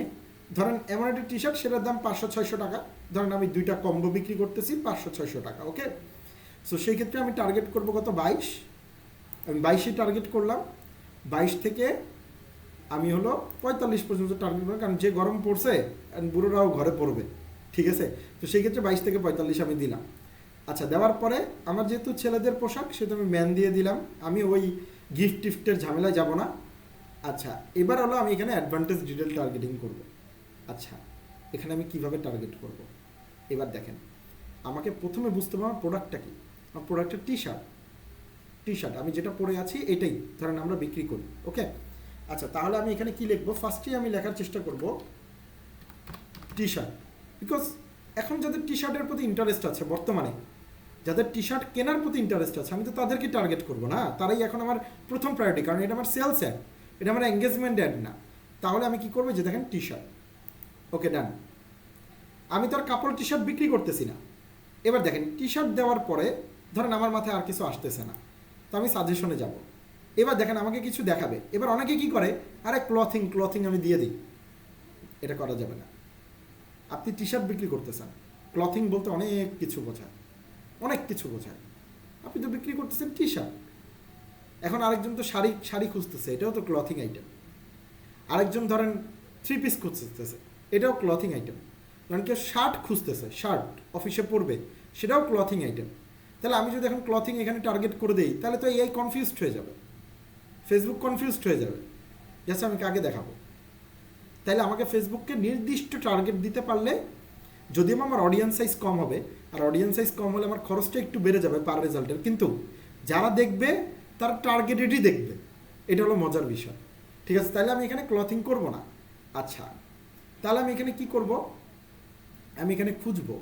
A: ধরেন এমন একটা টি শার্ট, সেটার দাম 500-600 টাকা। ধরেন আমি 2টা কম্বো বিক্রি করতেছি 500-600 টাকা। ওকে, সো সেই ক্ষেত্রে আমি টার্গেট করবো কত? 22। আমি 22ই টার্গেট করলাম। 22 থেকে আমি হলো 45 পর্যন্ত টার্গেট করবো, কারণ যে গরম পড়ছে বুড়োরাও ঘরে পড়বে, ঠিক আছে? তো সেই ক্ষেত্রে 22 থেকে 45 আমি দিলাম। আচ্ছা, দেওয়ার পরে আমার যেহেতু ছেলেদের পোশাক সেটা আমি ম্যান দিয়ে দিলাম, আমি ওই গিফট টিফটের ঝামেলায় যাব না। আচ্ছা, এবার হলো আমি এখানে অ্যাডভান্টেজ ডিটেল টার্গেটিং করব। আচ্ছা, এখানে আমি কিভাবে টার্গেট করব? এবার দেখেন, আমাকে প্রথমে বুঝতে হবে আমার প্রোডাক্টটা কি। আমার প্রোডাক্টটা টি শার্ট, আমি যেটা পরে আছি এটাই ধরেন আমরা বিক্রি করি। ওকে, আচ্ছা, তাহলে আমি এখানে কি লিখবো? ফার্স্টেই আমি লেখার চেষ্টা করব টি শার্ট। বিকজ এখন যাদের টি শার্টের প্রতি ইন্টারেস্ট আছে, বর্তমানে যাদের টি শার্ট কেনার প্রতি ইন্টারেস্ট আছে, আমি তো তাদেরকে টার্গেট করবো না, তারাই এখন আমার প্রথম প্রায়োরিটি, কারণ এটা আমার সেলস অ্যাড, এটা আমার এঙ্গেজমেন্ট অ্যাড না। তাহলে আমি কি করবো? যে দেখেন টি শার্ট, ওকে ডান। আমি তো আর কাপড় টি শার্ট বিক্রি করতেছি না। এবার দেখেন টি শার্ট দেওয়ার পরে ধরেন আমার মাথায় আর কিছু আসতেছে না, তো আমি সাজেশনে যাব। এবার দেখেন আমাকে কিছু দেখাবে। এবার অনেকে কি করে, আরে ক্লথিং আমি দিয়ে দিই। এটা করা যাবে না। আপনি টি শার্ট বিক্রি করতেছেন, ক্লথিং বলতে অনেক কিছু বোঝায়। আপনি তো বিক্রি করতেছেন টি শার্ট। এখন আরেকজন তো শাড়ি খুঁজতেছে, এটাও তো ক্লথিং আইটেম। আরেকজন ধরেন 3 পিস খুঁজতেছে, এটাও ক্লথিং আইটেম। ধরেন কেউ শার্ট খুঁজতেছে, শার্ট অফিসে পরবে, সেটাও ক্লথিং আইটেম। তাহলে আমি যদি এখন ক্লথিং এখানে টার্গেট করে দিই তাহলে তো এই কনফিউজড হয়ে যাবে, ফেসবুক কনফিউজড হয়ে যাবে, জাস্ট আমি কাকে দেখাবো। তাহলে আমাকে ফেসবুককে নির্দিষ্ট টার্গেট দিতে পারলে, যদিও আমার অডিয়েন্স সাইজ কম হবে, আর অডিয়েন্স সাইজ কম হলে আমার খরচটা একটু বেড়ে যাবে পার রেজাল্টের, কিন্তু যারা দেখবে তারা টার্গেটেডই দেখবে। এটা হলো মজার বিষয়, ঠিক আছে? তাহলে আমি এখানে ক্লথিং করব না। আচ্ছা, তাহলে আমি এখানে কি করব? আমি এখানে খুঁজবো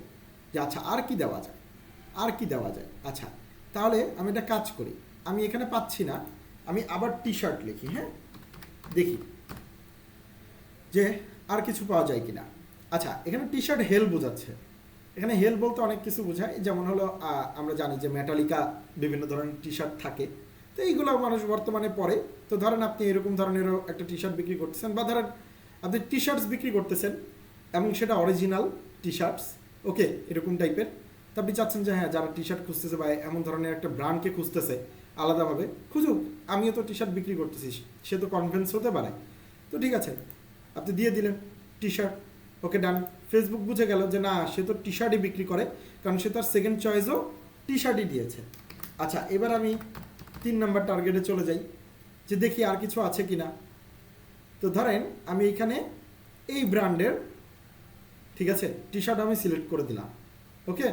A: যে আচ্ছা আর কি দেওয়া যায়। আচ্ছা, তাহলে আমি একটা কাজ করি, আমি এখানে পাচ্ছি না, আমি আবার টি শার্ট লিখি, হ্যাঁ, দেখি যে আর কিছু পাওয়া যায় কিনা। আচ্ছা, এখানে টি শার্ট হেল বোঝাচ্ছে। এখানে হেল বলতে অনেক কিছু বোঝায়, যেমন হলো আমরা জানি যে মেটালিকা বিভিন্ন ধরনের টি শার্ট থাকে, তো এইগুলো মানুষ বর্তমানে পরে। তো ধরেন আপনি এরকম ধরনেরও একটা টি শার্ট বিক্রি করতেছেন, বা ধরেন আপনি টি শার্টস বিক্রি করতেছেন এবং সেটা অরিজিনাল টি শার্টস, ওকে, এরকম টাইপের। তো আপনি চাচ্ছেন যে হ্যাঁ যারা টি শার্ট খুঁজতেছে বা এমন ধরনের একটা ব্র্যান্ডকে খুঁজতেছে আলাদাভাবে খুঁজুক, আমিও তো টি শার্ট বিক্রি করতেছি, সে তো কনভিন্স হতে পারে। তো ঠিক আছে, আপনি দিয়ে দিলেন টি শার্ট, ওকে ডান। ফেসবুক বুঝে গেল যে না, সে তো টি শার্টই বিক্রি করে, কারণ সে তার সেকেন্ড চয়েসও টি শার্টই দিয়েছে। আচ্ছা, এবার আমি 3 নাম্বার টার্গেটে চলে যাই, যে দেখি আর কিছু আছে কি না। তো ধরেন আমি এখানে এই ব্র্যান্ডের, ঠিক আছে, টি শার্ট আমি সিলেক্ট করে দিলাম। ওকে,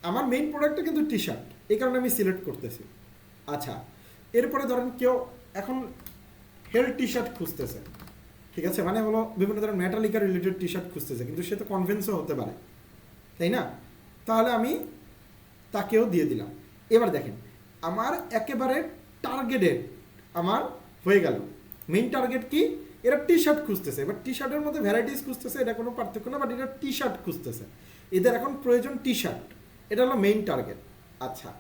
A: আমার মেইন প্রোডাক্টটা কিন্তু টি শার্ট, এই কারণে আমি সিলেক্ট করতেছি। আচ্ছা, এরপরে ধরেন কেউ এখন হেলথ টি শার্ট খুঁজতেছে, ঠিক আছে, মানে হলো বিভিন্ন ধরনের মেটালিকা রিলেটেড টি শার্ট খুঁজতেছে, কিন্তু সে তো কনভিন্সও হতে পারে, তাই না? তাহলে আমি তাকেও দিয়ে দিলাম। এবার দেখেন আমার একেবারে টার্গেটেড আমার হয়ে গেল। মেইন টার্গেট কি? এরা টি শার্ট খুঁজতেছে। এবার টি শার্টের মধ্যে ভ্যারাইটিস খুঁজতেছে, এটা কোনো পার্থক্য না, বাট এটা টি শার্ট খুঁজতেছে, এদের এখন প্রয়োজন টি শার্ট, এটা হলো মেইন টার্গেট। আচ্ছা,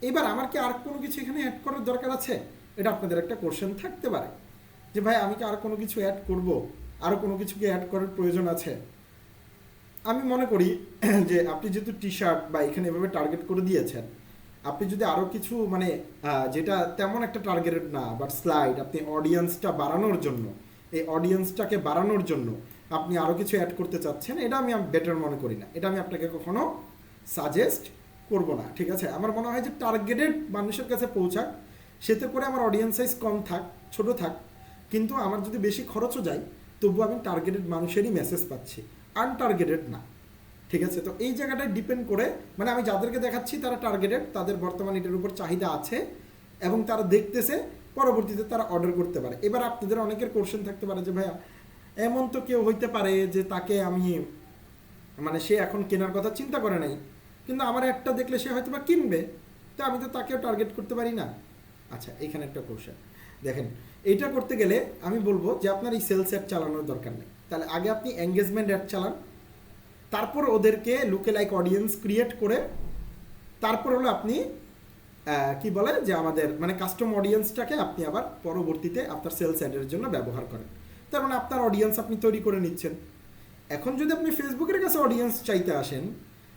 A: এবার আমার কি আর কোনো কিছু এখানে অ্যাড করার দরকার আছে? এটা আপনাদের একটা কোশ্চেন থাকতে পারে যে ভাই আমি কি আর কোনো কিছু অ্যাড করব, আরও কোনো কিছু কি অ্যাড করার প্রয়োজন আছে? আমি মনে করি যে আপনি যেহেতু টি শার্ট বা এখানে এভাবে টার্গেট করে দিয়েছেন, আপনি যদি আরও কিছু মানে যেটা তেমন একটা টার্গেটেড না, বাট স্লাইড, আপনি অডিয়েন্সটা বাড়ানোর জন্য, এই অডিয়েন্সটাকে বাড়ানোর জন্য আপনি আরও কিছু অ্যাড করতে চাচ্ছেন, এটা আমি বেটার মনে করি না, এটা আমি আপনাকে কখনো সাজেস্ট করব না। ঠিক আছে, আমার মনে হয় যে টার্গেটেড মানুষের কাছে পৌঁছাক, সেতে করে আমার অডিয়েন্স সাইজ কম থাক, ছোট থাক, কিন্তু আমার যদি বেশি খরচও যায় তবুও আমি টার্গেটেড মানুষেরই মেসেজ পাচ্ছি, আনটার্গেটেড না। ঠিক আছে, তো এই জায়গাটায় ডিপেন্ড করে, মানে আমি যাদেরকে দেখাচ্ছি তারা টার্গেটেড, তাদের বর্তমানে এটার উপর চাহিদা আছে এবং তারা দেখতেছে, পরবর্তীতে তারা অর্ডার করতে পারে। এবার আপনাদের অনেকের কোশ্চেন থাকতে পারে যে ভাইয়া এমন তো কেউ হইতে পারে যে তাকে আমি, মানে সে এখন কেনার কথা চিন্তা করে নাই, কিন্তু আমার একটা দেখলে সে হয়তো বা কিনবে, তো আমি তো তাকেও টার্গেট করতে পারি না। আচ্ছা, এখানে একটা কোশ্চেন দেখেন, এইটা করতে গেলে আমি বলবো যে আপনার এই সেলস অ্যাড চালানোর দরকার নেই, তাহলে আগে আপনি এঙ্গেজমেন্ট অ্যাড চালান, তারপর ওদেরকে লুকে লাইক অডিয়েন্স ক্রিয়েট করে, তারপর হলো আপনি কি বলে যে আমাদের মানে কাস্টম অডিয়েন্সটাকে আপনি আবার পরবর্তীতে আপনার সেলস অ্যাডের জন্য ব্যবহার করেন। তার মানে আপনার অডিয়েন্স আপনি তৈরি করে নিচ্ছেন। এখন যদি আপনি ফেসবুকের কাছে অডিয়েন্স চাইতে আসেন,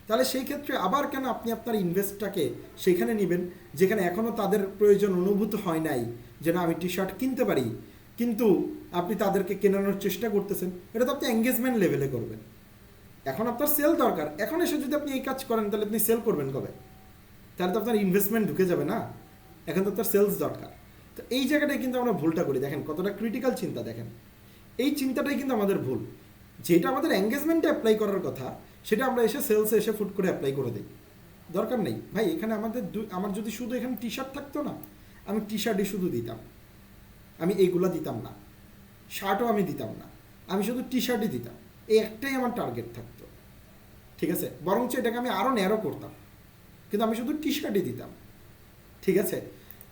A: তাহলে সেই ক্ষেত্রে আবার কেন আপনি আপনার ইনভেস্টটাকে সেখানে নেবেন যেখানে এখনও তাদের প্রয়োজন অনুভূত হয় নাই, যে না আমি টি শার্ট কিনতে পারি, কিন্তু আপনি তাদেরকে কেনানোর চেষ্টা করতেছেন। এটা তো আপনি এঙ্গেজমেন্ট লেভেলে করবেন। এখন আপনার সেল দরকার, এখন এসে যদি আপনি এই কাজ করেন তাহলে আপনি সেল করবেন কবে? তাহলে তো আপনার ইনভেস্টমেন্ট ঢুকে যাবে না, এখন তো আপনার সেলস দরকার। তো এই জায়গাটায় কিন্তু আমরা ভুলটা করি, দেখেন কতটা ক্রিটিক্যাল চিন্তা, দেখেন এই চিন্তাটাই কিন্তু আমাদের ভুল। যেটা আমাদের এঙ্গেজমেন্টে অ্যাপ্লাই করার কথা সেটা আমরা এসে সেলসে এসে ফুট করে অ্যাপ্লাই করে দিই। দরকার নেই ভাই, এখানে আমার যদি শুধু এখানে টি শার্ট থাকতো না, আমি টি শার্টই শুধু দিতাম, আমি এইগুলো দিতাম না, শার্টও আমি দিতাম না, আমি শুধু টি শার্টই দিতাম, এই একটাই আমার টার্গেট থাকতো। ঠিক আছে, বরঞ্চ এটাকে আমি আরও ন্যারো করতাম, কিন্তু আমি শুধু টি শার্টই দিতাম। ঠিক আছে,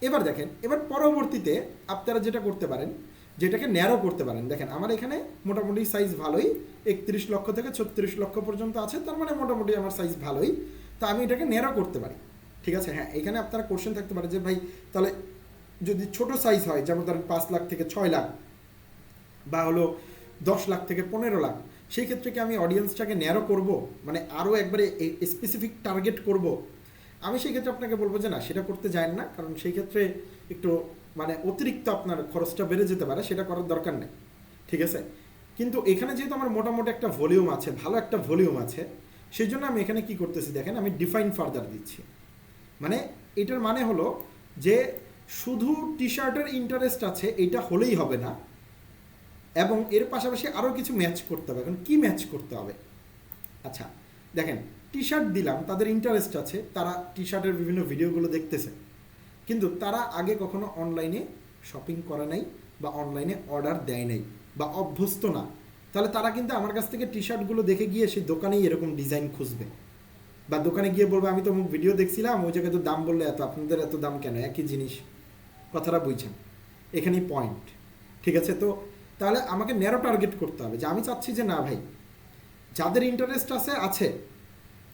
A: এবার দেখেন, এবার পরবর্তীতে আপনারা যেটা করতে পারেন, যেটাকে ন্যারো করতে পারেন। দেখেন আমার এখানে মোটামুটি সাইজ ভালোই, 31 লক্ষ থেকে 36 লক্ষ পর্যন্ত আছে, তার মানে মোটামুটি আমার সাইজ ভালোই, তো আমি এটাকে ন্যারো করতে পারি। ঠিক আছে, হ্যাঁ, এখানে আপনারা কোশ্চেন থাকতে পারে যে ভাই তাহলে যদি ছোট সাইজ হয়, যেমন ধরেন 5 লাখ থেকে 6 লাখ বা হলো 10 লাখ থেকে 15 লাখ, সেই ক্ষেত্রে কি আমি অডিয়েন্সটাকে ন্যারো করব, মানে আরও একবারে স্পেসিফিক টার্গেট করব? আমি সেই ক্ষেত্রে আপনাকে বলবো যে না, সেটা করতে যায় না, কারণ সেই ক্ষেত্রে একটু মানে অতিরিক্ত আপনার খরচটা বেড়ে যেতে পারে, সেটা করার দরকার নেই। ঠিক আছে, কিন্তু এখানে যেহেতু আমার মোটামুটি একটা ভলিউম আছে, ভালো একটা ভলিউম আছে, সেই জন্য আমি এখানে কি করতেছি দেখেন, আমি ডিফাইন ফার্দার দিচ্ছি। মানে এটার মানে হলো যে শুধু টি শার্টের ইন্টারেস্ট আছে এইটা হলেই হবে না, এবং এর পাশাপাশি আরও কিছু ম্যাচ করতে হবে। এখন কী ম্যাচ করতে হবে? আচ্ছা দেখেন, টি শার্ট দিলাম, তাদের ইন্টারেস্ট আছে, তারা টি শার্টের বিভিন্ন ভিডিওগুলো দেখতেছে, কিন্তু তারা আগে কখনো অনলাইনে শপিং করে নাই বা অনলাইনে অর্ডার দেয় নাই বা অভ্যস্ত না, তাহলে তারা কিন্তু আমার কাছ থেকে টি শার্টগুলো দেখে গিয়ে সেই দোকানেই এরকম ডিজাইন খুঁজবে, বা দোকানে গিয়ে বলবে আমি তো মুখ ভিডিও দেখছিলাম, ওই জায়গায় তো দাম বললে এত, আপনাদের এত দাম কেন, একই জিনিস। কথাটা বুঝছেন? এখানেই পয়েন্ট। ঠিক আছে, তো তাহলে আমাকে ন্যারো টার্গেট করতে হবে, যে আমি চাচ্ছি যে না ভাই, যাদের ইন্টারেস্ট আছে,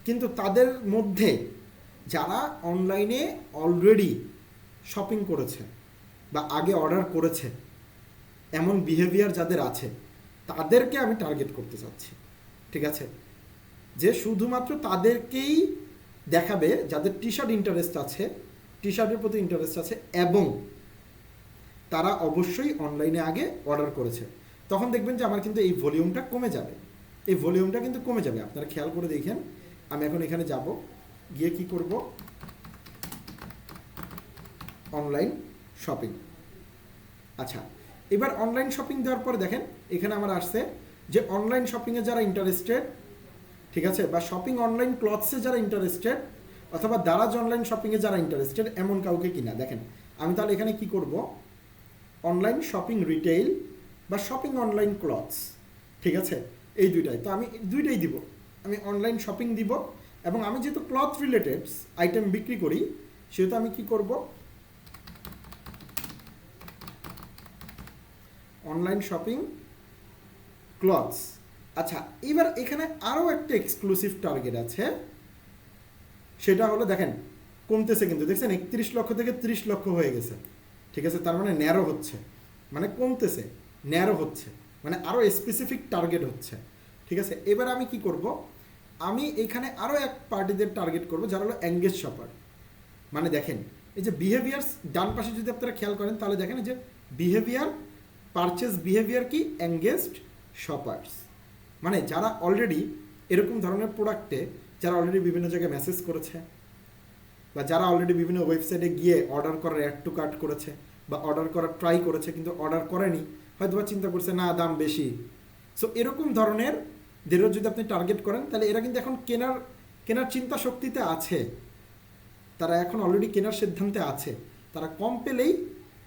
A: কিন্তু তাদের মধ্যে যারা অনলাইনে অলরেডি শপিং করেছে বা আগে অর্ডার করেছে, এমন বিহেভিয়ার যাদের আছে, তাদেরকে আমি টার্গেট করতে চাচ্ছি। ঠিক আছে, যে শুধুমাত্র তাদেরকেই দেখাবে যাদের টি শার্ট ইন্টারেস্ট আছে, টি শার্টের প্রতি ইন্টারেস্ট আছে এবং তারা অবশ্যই অনলাইনে আগে অর্ডার করেছে। তখন দেখবেন যে আমার কিন্তু এই ভলিউমটা কমে যাবে, এই ভলিউমটা কিন্তু কমে যাবে। আপনারা খেয়াল করে দেখেন, আমি এখন এখানে যাব, গিয়ে কি করব, অনলাইন শপিং। আচ্ছা, এবার অনলাইন শপিং দেওয়ার পরে দেখেন এখানে আমার আসছে যে অনলাইন শপিংয়ে যারা ইন্টারেস্টেড, ঠিক আছে, বা শপিং অনলাইন ক্লথসে যারা ইন্টারেস্টেড অথবা দারাজ অনলাইন শপিংয়ে যারা ইন্টারেস্টেড এমন কাউকে কিনা। দেখেন আমি তাহলে এখানে কি করব, অনলাইন শপিং রিটেইল বা শপিং অনলাইন ক্লথস, ঠিক আছে, এই দুইটাই। তো আমি দুইটাই দিব, আমি অনলাইন শপিং দিব এবং আমি যেহেতু ক্লথ রিলেটেড আইটেম বিক্রি করি সেহেতু আমি কি করব, অনলাইন শপিং ক্লথস। আচ্ছা, এবার এখানে আরও একটা এক্সক্লুসিভ টার্গেট আছে, সেটা হলো দেখেন কমতেছে কিন্তু, দেখছেন 31 লক্ষ থেকে 30 লক্ষ হয়ে গেছে, ঠিক আছে, তার মানে ন্যারো হচ্ছে, মানে কমতেছে, ন্যারো হচ্ছে, মানে আরও স্পেসিফিক টার্গেট হচ্ছে, ঠিক আছে। এবার আমি কি করব, আমি এখানে আরও এক পার্টিদের টার্গেট করব যারা হলো এঙ্গেজ শপার। মানে দেখেন এই যে বিহেভিয়ার্স ডান পাশে যদি আপনারা খেয়াল করেন তাহলে দেখেন এই যে বিহেভিয়ার, পারচেজ বিহেভিয়ার কি, এঙ্গেজড শপার্স, মানে যারা অলরেডি এরকম ধরনের প্রোডাক্টে যারা অলরেডি বিভিন্ন জায়গায় মেসেজ করেছে বা যারা অলরেডি বিভিন্ন ওয়েবসাইটে গিয়ে অর্ডার করার অ্যাড টু কার্ট করেছে বা অর্ডার করার ট্রাই করেছে কিন্তু অর্ডার করেনি, হয়তো বা চিন্তা করছে না দাম বেশি। সো এরকম ধরনের দেরও যদি আপনি টার্গেট করেন তাহলে এরা কিন্তু এখন কেনার চিন্তা শক্তিতে আছে, তারা এখন অলরেডি কেনার সিদ্ধান্তে আছে, তারা কম পেলেই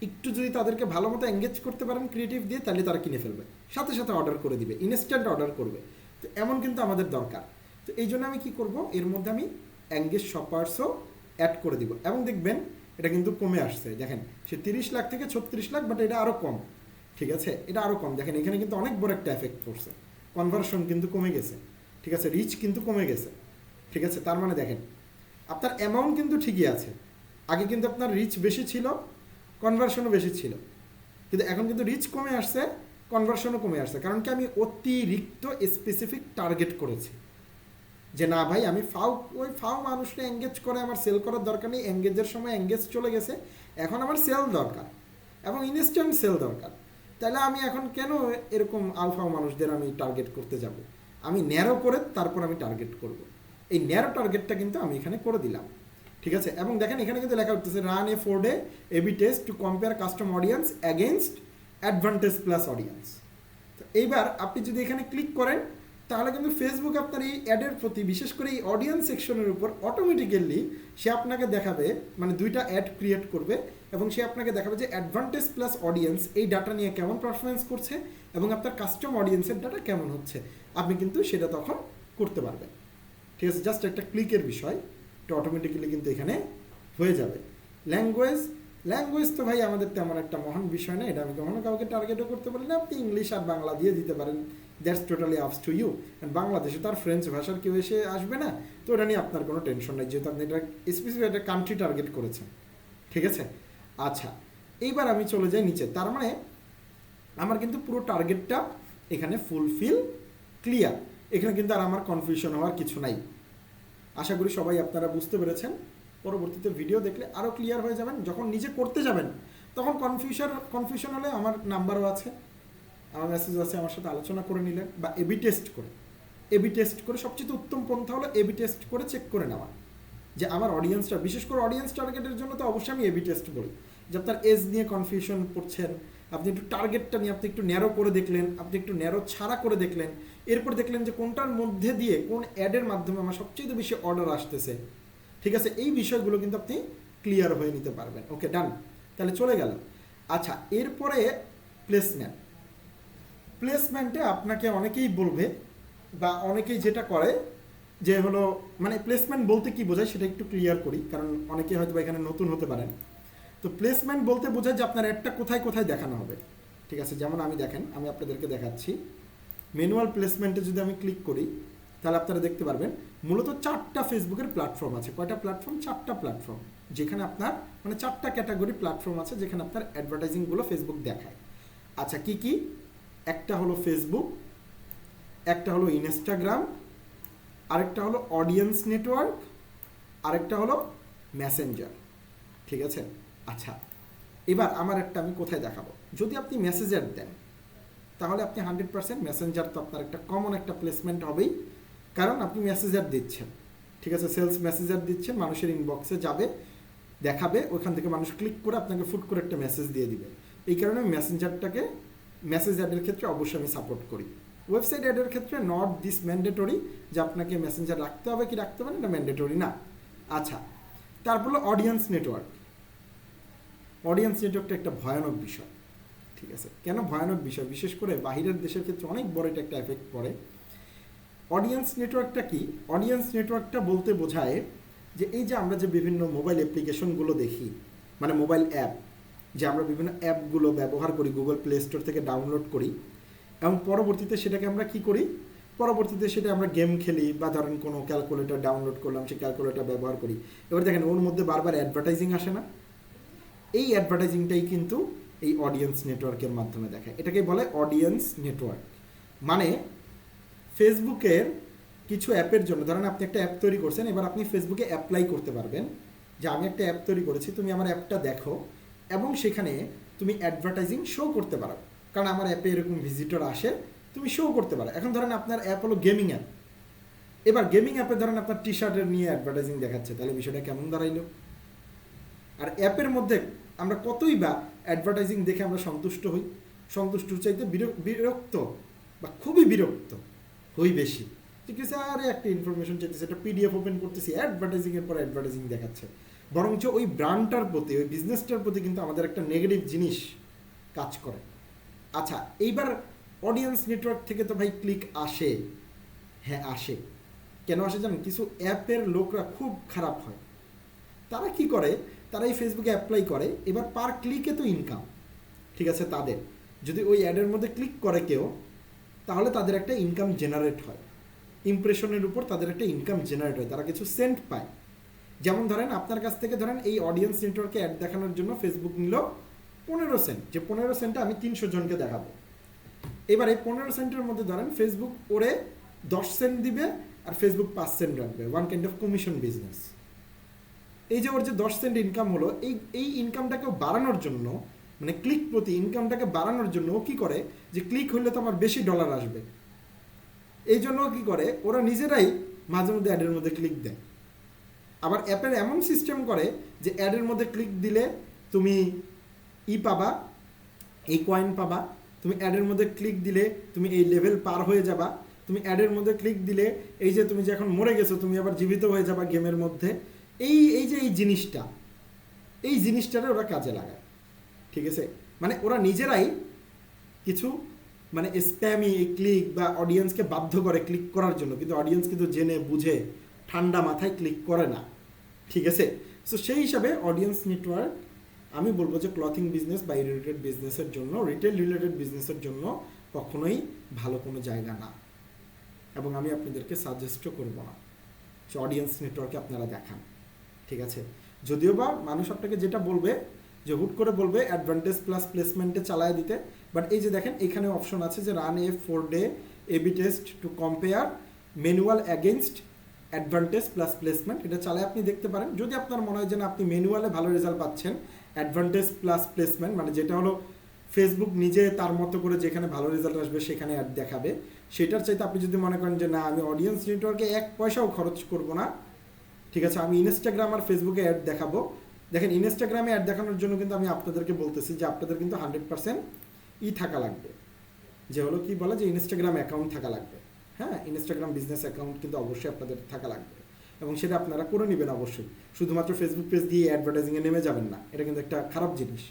A: একটু যদি তাদেরকে ভালো মতো এঙ্গেজ করতে পারেন ক্রিয়েটিভ দিয়ে তাহলে তারা কিনে ফেলবে, সাথে সাথে অর্ডার করে দিবে, ইনস্ট্যান্ট অর্ডার করবে। তো এমন কিন্তু আমাদের দরকার। তো এই জন্য আমি কি করব, এর মধ্যে আমি এঙ্গেজ শপার্সও অ্যাড করে দিব এবং দেখবেন এটা কিন্তু কমে আসছে। দেখেন সে 30 লাখ থেকে 36 লাখ, বাট এটা আরও কম, ঠিক আছে, এটা আরও কম। দেখেন এখানে কিন্তু অনেক বড় একটা এফেক্ট পড়ছে, কনভার্সন কিন্তু কমে গেছে, ঠিক আছে, রিচ কিন্তু কমে গেছে, ঠিক আছে। তার মানে দেখেন আপনার অ্যামাউন্ট কিন্তু ঠিকই আছে, আগে কিন্তু আপনার রিচ বেশি ছিল, কনভার্সনও বেশি ছিল, কিন্তু এখন কিন্তু রিচ কমে আসছে, কনভার্সনও কমে আসছে। কারণ কি, আমি অতিরিক্ত স্পেসিফিক টার্গেট করেছি যে না ভাই আমি ওই ফাও মানুষকে এঙ্গেজ করে আমার সেল করার দরকার নেই, এঙ্গেজের সময় এঙ্গেজ চলে গেছে, এখন আমার সেল দরকার এবং ইনস্ট্যান্ট সেল দরকার। তাহলে আমি এখন কেন এরকম আলফাও মানুষদের আমি টার্গেট করতে যাব, আমি ন্যারো করে তারপর আমি টার্গেট করব। এই ন্যারো টার্গেটটা কিন্তু আমি এখানে করে দিলাম, ঠিক আছে। এবং দেখেন এখানে কিন্তু লেখা উঠতেছে run a 4 day AB test to compare custom audience against advantage plus audience. তো এইবার আপনি যদি এখানে ক্লিক করেন তাহলে কিন্তু ফেসবুক আপনার এই অ্যাডের প্রতি, বিশেষ করে এই অডিয়েন্স সেকশনের উপর অটোমেটিক্যালি সে আপনাকে দেখাবে, মানে দুইটা অ্যাড ক্রিয়েট করবে এবং সে আপনাকে দেখাবে যে অ্যাডভান্টেজ প্লাস অডিয়েন্স এই ডাটা নিয়ে কেমন পারফরমেন্স করছে এবং আপনার কাস্টম অডিয়েন্সের ডাটা কেমন হচ্ছে, আপনি কিন্তু সেটা তখন করতে পারবেন, ঠিক আছে। জাস্ট একটা ক্লিকের বিষয়, এটা অটোমেটিক্যালি কিন্তু এখানে হয়ে যাবে। ল্যাঙ্গুয়েজ তো ভাই আমাদের তেমন একটা মহান বিষয় না, এটা আমি কখনো কাউকে টার্গেটও করতে পারি না, আপনি ইংলিশ আর বাংলা দিয়ে দিতে পারেন, দ্যাটস টোটালি আপস টু ইউ। অ্যান্ড বাংলাদেশে তার ফ্রেঞ্চ ভাষার কেউ এসে আসবে না, তো ওটা নিয়ে আপনার কোনো টেনশন নেই, যেহেতু আপনি এটা স্পেসিফিক একটা কান্ট্রি টার্গেট করেছেন, ঠিক আছে। আচ্ছা, এইবার আমি চলে যাই নিচে। তার মানে আমার কিন্তু পুরো টার্গেটটা এখানে ফুলফিল ক্লিয়ার, এখানে কিন্তু আর আমার কনফিউশন হওয়ার কিছু নাই। আশা করি সবাই আপনারা বুঝতে পেরেছেন। পরবর্তীতে ভিডিও দেখলে আরও ক্লিয়ার হয়ে যাবেন। যখন নিজে করতে যাবেন তখন কনফিউশন হলে আমার নাম্বারও আছে, আমার মেসেজ আছে, আমার সাথে আলোচনা করে নিলেন বা এবি টেস্ট করে সবচেয়ে উত্তম পন্থা হলো এবি টেস্ট করে চেক করে নেওয়া যে আমার অডিয়েন্সটা, বিশেষ করে অডিয়েন্স টার্গেটের জন্য তো অবশ্যই আমি এবি টেস্ট বলি যে আপনার এজ নিয়ে কনফিউশন পড়ছেন, আপনি একটু টার্গেটটা নিয়ে আপনি একটু ন্যারো করে দেখলেন, আপনি একটু ন্যারো ছাড়া করে দেখলেন, এরপর দেখলেন যে কোনটার মধ্যে দিয়ে কোন অ্যাডের মাধ্যমে আমার সবচেয়ে বেশি অর্ডার আসতেছে, ঠিক আছে। এই বিষয়গুলো কিন্তু আপনি ক্লিয়ার হয়ে নিতে পারবেন। ওকে, ডান, তাহলে চলে গেল। আচ্ছা, এরপরে প্লেসমেন্টে আপনাকে অনেকেই বলবে বা অনেকেই যেটা করে যে হলো, মানে প্লেসমেন্ট বলতে কি বোঝায় সেটা একটু ক্লিয়ার করি, কারণ অনেকে হয়তো এখানে নতুন হতে পারেন। তো প্লেসমেন্ট বলতে বোঝায় যে আপনার অ্যাডটা কোথায় কোথায় দেখানো হবে, ঠিক আছে। যেমন আমি আপনাদেরকে দেখাচ্ছি, ম্যানুয়াল প্লেসমেন্টে যদি আমি ক্লিক করি তাহলে আপনারা দেখতে পারবেন মূলত 4টা ফেসবুকের প্ল্যাটফর্ম আছে। কয়টা প্ল্যাটফর্ম? 4টা প্ল্যাটফর্ম, যেখানে আপনার মানে 4টা ক্যাটাগরি প্ল্যাটফর্ম আছে যেখানে আপনার অ্যাডভার্টাইজিংগুলো ফেসবুক দেখায়। আচ্ছা, কি কি? একটা হলো ফেসবুক, একটা হলো ইনস্টাগ্রাম, আরেকটা হলো অডিয়েন্স নেটওয়ার্ক, আরেকটা হলো মেসেঞ্জার, ঠিক আছে। আচ্ছা, এবার আমার একটা আমি কোথায় দেখাবো, যদি আপনি মেসেঞ্জার দেন তাহলে আপনি 100% মেসেঞ্জার তো আপনার একটা কমন একটা প্লেসমেন্ট হবেই, কারণ আপনি মেসেঞ্জার দিচ্ছেন, ঠিক আছে, সেলস মেসেঞ্জার দিচ্ছেন, মানুষের ইনবক্সে যাবে, দেখাবে, ওখান থেকে মানুষ ক্লিক করে আপনাকে ফুট করে একটা মেসেজ দিয়ে দিবে। এই কারণে মেসেঞ্জারটাকে মেসেজ অ্যাডের ক্ষেত্রে অবশ্যই আমি সাপোর্ট করি। ওয়েবসাইট অ্যাডের ক্ষেত্রে নট দিস ম্যান্ডেটরি, যে আপনাকে মেসেঞ্জার রাখতে হবে কি রাখতে হবে না, এটা ম্যান্ডেটরি না। আচ্ছা, তারপর হলো অডিয়েন্স নেটওয়ার্ক। অডিয়েন্স নেটওয়ার্কটা একটা ভয়ানক বিষয়, ঠিক আছে। কেন ভয়ানক বিষয়, বিশেষ করে বাহিরের দেশের ক্ষেত্রে অনেক বড় এটা একটা এফেক্ট পড়ে। অডিয়েন্স নেটওয়ার্কটা কি? অডিয়েন্স নেটওয়ার্কটা বলতে বোঝায় যে এই যে আমরা যে বিভিন্ন মোবাইল অ্যাপ্লিকেশনগুলো দেখি, মানে মোবাইল অ্যাপ, যে আমরা বিভিন্ন অ্যাপগুলো ব্যবহার করি, গুগল প্লে স্টোর থেকে ডাউনলোড করি, এবং পরবর্তীতে সেটাকে আমরা কি করি, পরবর্তীতে সেটা আমরা গেম খেলি, বা ধরেন কোনো ক্যালকুলেটর ডাউনলোড করলাম, সেই ক্যালকুলেটর ব্যবহার করি। এবার দেখেন ওর মধ্যে বারবার অ্যাডভার্টাইজিং আসে না? এই অ্যাডভার্টাইজিংটাই কিন্তু এই অডিয়েন্স নেটওয়ার্কের মাধ্যমে দেখায়। এটাকে বলে অডিয়েন্স নেটওয়ার্ক। মানে ফেসবুকের কিছু অ্যাপের জন্য, ধরেন আপনি একটা অ্যাপ তৈরি করছেন, এবার আপনি ফেসবুকে অ্যাপ্লাই করতে পারবেন যে আমি একটা অ্যাপ তৈরি করেছি, তুমি আমার অ্যাপটা দেখো, এবং সেখানে তুমি অ্যাডভার্টাইজিং শো করতে পারো, কারণ আমার অ্যাপে এরকম ভিজিটর আসে, তুমি শো করতে পারো। এখন ধরেন আপনার অ্যাপ হলো গেমিং অ্যাপ, এবার গেমিং অ্যাপে ধরেন আপনার টি শার্টের নিয়ে অ্যাডভার্টাইজিং দেখাচ্ছে, তাহলে বিষয়টা কেমন দাঁড়াইলো? আর অ্যাপের মধ্যে আমরা কতই বা অ্যাডভার্টাইজিং দেখে আমরা সন্তুষ্ট হই, সন্তুষ্টর চাইতে বিরক্ত বা খুবই বিরক্ত হই বেশি। ঠিক আছে, আরে একটা ইনফরমেশন চাইতেছে, একটা পিডিএফ ওপেন করতেছি, অ্যাডভার্টাইজিংয়ের পর অ্যাডভার্টাইজিং দেখাচ্ছে, বরঞ্চ ওই ব্র্যান্ডটার প্রতি, ওই বিজনেসটার প্রতি কিন্তু আমাদের একটা নেগেটিভ জিনিস কাজ করে। আচ্ছা, এইবার অডিয়েন্স নেটওয়ার্ক থেকে তো ভাই ক্লিক আসে, হ্যাঁ আসে। কেন আসে জানেন? কিছু অ্যাপের লোকরা খুব খারাপ হয়, তারা কি করে, তারা এই ফেসবুকে অ্যাপ্লাই করে, এবার পার ক্লিকে তো ইনকাম, ঠিক আছে, তাদের যদি ওই অ্যাডের মধ্যে ক্লিক করে কেউ, তাহলে তাদের একটা ইনকাম জেনারেট হয়, ইমপ্রেশনের উপর তাদের একটা ইনকাম জেনারেট হয়, তারা কিছু সেন্ট পায়। যেমন ধরেন আপনার কাছ থেকে ধরেন এই অডিয়েন্স নেটওয়ার্কে অ্যাড দেখানোর জন্য ফেসবুক নিল 15 সেন্ট, যে 15 সেন্টে আমি 300 জনকে দেখাবো। এবার এই 15 সেন্টের মধ্যে ধরেন ফেসবুক ওরে 10 সেন্ট দিবে, আর ফেসবুক 5 সেন্ট রাখবে, one kind of commission business. এই যে ওর যে 10 সেন্ট ইনকাম হলো, এই ইনকামটাকে বাড়ানোর জন্য, মানে ক্লিক প্রতি ইনকামটাকে বাড়ানোর জন্য ও কী করে, যে ক্লিক হলে তো আমার বেশি ডলার আসবে, এই জন্য কী করে, ওরা নিজেরাই মাঝে মধ্যে অ্যাডের মধ্যে ক্লিক দেয়। আবার অ্যাপের এমন সিস্টেম করে যে অ্যাডের মধ্যে ক্লিক দিলে তুমি পাবা, এই কয়েন পাবা, তুমি অ্যাডের মধ্যে ক্লিক দিলে তুমি এই লেভেল পার হয়ে যাবা, তুমি অ্যাডের মধ্যে ক্লিক দিলে এই যে তুমি যে এখন মরে গেছো তুমি আবার জীবিত হয়ে যাবা গেমের মধ্যে। এই যে এই জিনিসটারে ওরা কাজে লাগায়, ঠিক আছে। মানে ওরা নিজেরাই কিছু মানে স্প্যামি ক্লিক বা অডিয়েন্সকে বাধ্য করে ক্লিক করার জন্য, কিন্তু অডিয়েন্স কিন্তু জেনে বুঝে ঠান্ডা মাথায় ক্লিক করে না, ঠিক আছে। সো সেই হিসাবে অডিয়েন্স নেটওয়ার্ক আমি বলবো যে ক্লথিং বিজনেস বা রিলেটেড বিজনেসের জন্য, রিটেল রিলেটেড বিজনেসের জন্য কখনোই ভালো কোনো জায়গা না, এবং আমি আপনাদেরকে সাজেস্টও করবো না যে অডিয়েন্স নেটওয়ার্কে আপনারা দেখান, ঠিক আছে। যদিও বা মানুষ আপনাকে যেটা বলবে যে হুট করে বলবে অ্যাডভান্টেজ প্লাস প্লেসমেন্টে চালায় দিতে, বাট এই যে দেখেন এখানে অপশন আছে যে run a 4-day AB test to compare manual against advantage plus placement, এটা চালায় আপনি দেখতে পারেন। যদি আপনার মনে হয় যে না আপনি ম্যানুয়ালে ভালো রেজাল্ট পাচ্ছেন, অ্যাডভান্টেজ প্লাস প্লেসমেন্ট মানে যেটা হলো ফেসবুক নিজে তার মতো করে যেখানে ভালো রেজাল্ট আসবে সেখানে অ্যাড দেখাবে, সেটার চাইতে আপনি যদি মনে করেন যে না আমি অডিয়েন্স নেটওয়ার্কে 1 পয়সাও খরচ করব না, ঠিক আছে, আমি ইনস্টাগ্রাম আর ফেসবুকে অ্যাড দেখাবো। দেখেন ইনস্টাগ্রামে অ্যাড দেখানোর জন্য কিন্তু আমি আপনাদেরকে বলতেছি যে আপনাদের কিন্তু 100% থাকা লাগবে, যে হলো কি বলে যে ইনস্টাগ্রাম অ্যাকাউন্ট থাকা লাগবে। হ্যাঁ, ইনস্টাগ্রাম বিজনেস অ্যাকাউন্ট কিন্তু অবশ্যই আপনাদের থাকা লাগবে, এবং সেটা আপনারা করে নেবেন অবশ্যই। শুধুমাত্র ফেসবুক পেজ দিয়ে অ্যাডভার্টাইজিংয়ে নেমে যাবেন না, এটা কিন্তু একটা খারাপ জিনিস।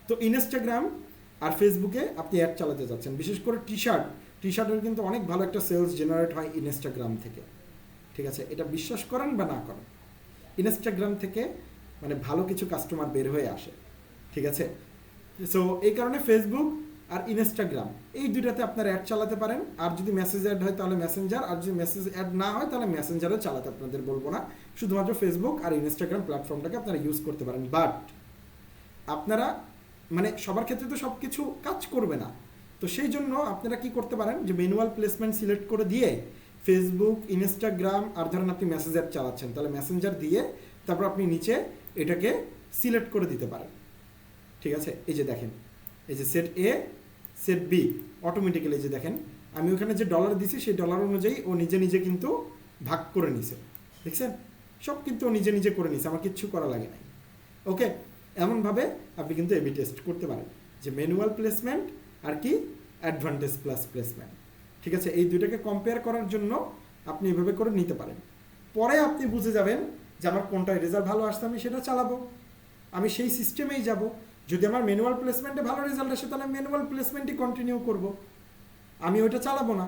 A: তো ইনস্টাগ্রাম আর ফেসবুকে আপনি অ্যাড চালাতে যাচ্ছেন, বিশেষ করে টি শার্টের কিন্তু অনেক ভালো একটা সেলস জেনারেট হয় ইনস্টাগ্রাম থেকে, ঠিক আছে। এটা বিশ্বাস করেন বা না করেন, ইনস্টাগ্রাম থেকে মানে ভালো কিছু কাস্টমার বের হয়ে আসে, ঠিক আছে। সো এই কারণে ফেসবুক আর ইনস্টাগ্রাম এই দুইটাতে আপনারা অ্যাড চালাতে পারেন। আর যদি মেসেজ অ্যাড হয় তাহলে মেসেঞ্জার, আর যদি মেসেজ অ্যাড না হয় তাহলে মেসেঞ্জারও চালাতে আপনাদের বলবো না, শুধুমাত্র ফেসবুক আর ইনস্টাগ্রাম প্ল্যাটফর্মটাকে আপনারা ইউজ করতে পারেন। বাট আপনারা মানে সবার ক্ষেত্রে তো সব কিছু কাজ করবে না, তো সেই জন্য আপনারা কি করতে পারেন যে ম্যানুয়াল প্লেসমেন্ট সিলেক্ট করে দিয়ে ফেসবুক, ইনস্টাগ্রাম, আর ধরেন আপনি মেসেঞ্জার চালাচ্ছেন, তাহলে মেসেঞ্জার দিয়ে তারপর আপনি নিচে এটাকে সিলেক্ট করে দিতে পারেন। ঠিক আছে, এই যে দেখেন, এই যে সেট এ, সেট বি, অটোমেটিক্যালি এই যে দেখেন আমি ওখানে যে ডলার দিছি সেই ডলার অনুযায়ী ও নিজে নিজে কিন্তু ভাগ করে নিছে। দেখছেন, সব কিন্তু ও নিজে নিজে করে নিছে, আমার কিচ্ছু করা লাগে নাই। ওকে, এমনভাবে আপনি কিন্তু এবি টেস্ট করতে পারেন যে ম্যানুয়াল প্লেসমেন্ট আর কি অ্যাডভান্টেজ প্লাস প্লেসমেন্ট। ঠিক আছে, এই দুইটাকে কম্পেয়ার করার জন্য আপনি এভাবে করে নিতে পারেন। পরে আপনি বুঝে যাবেন যে আমার কোনটায় রেজাল্ট ভালো আসছে, আমি সেটা চালাবো, আমি সেই সিস্টেমেই যাব। যদি আমার ম্যানুয়াল প্লেসমেন্টে ভালো রেজাল্ট আসে তাহলে ম্যানুয়াল প্লেসমেন্টই কন্টিনিউ করব, আমি ওইটা চালাবো না।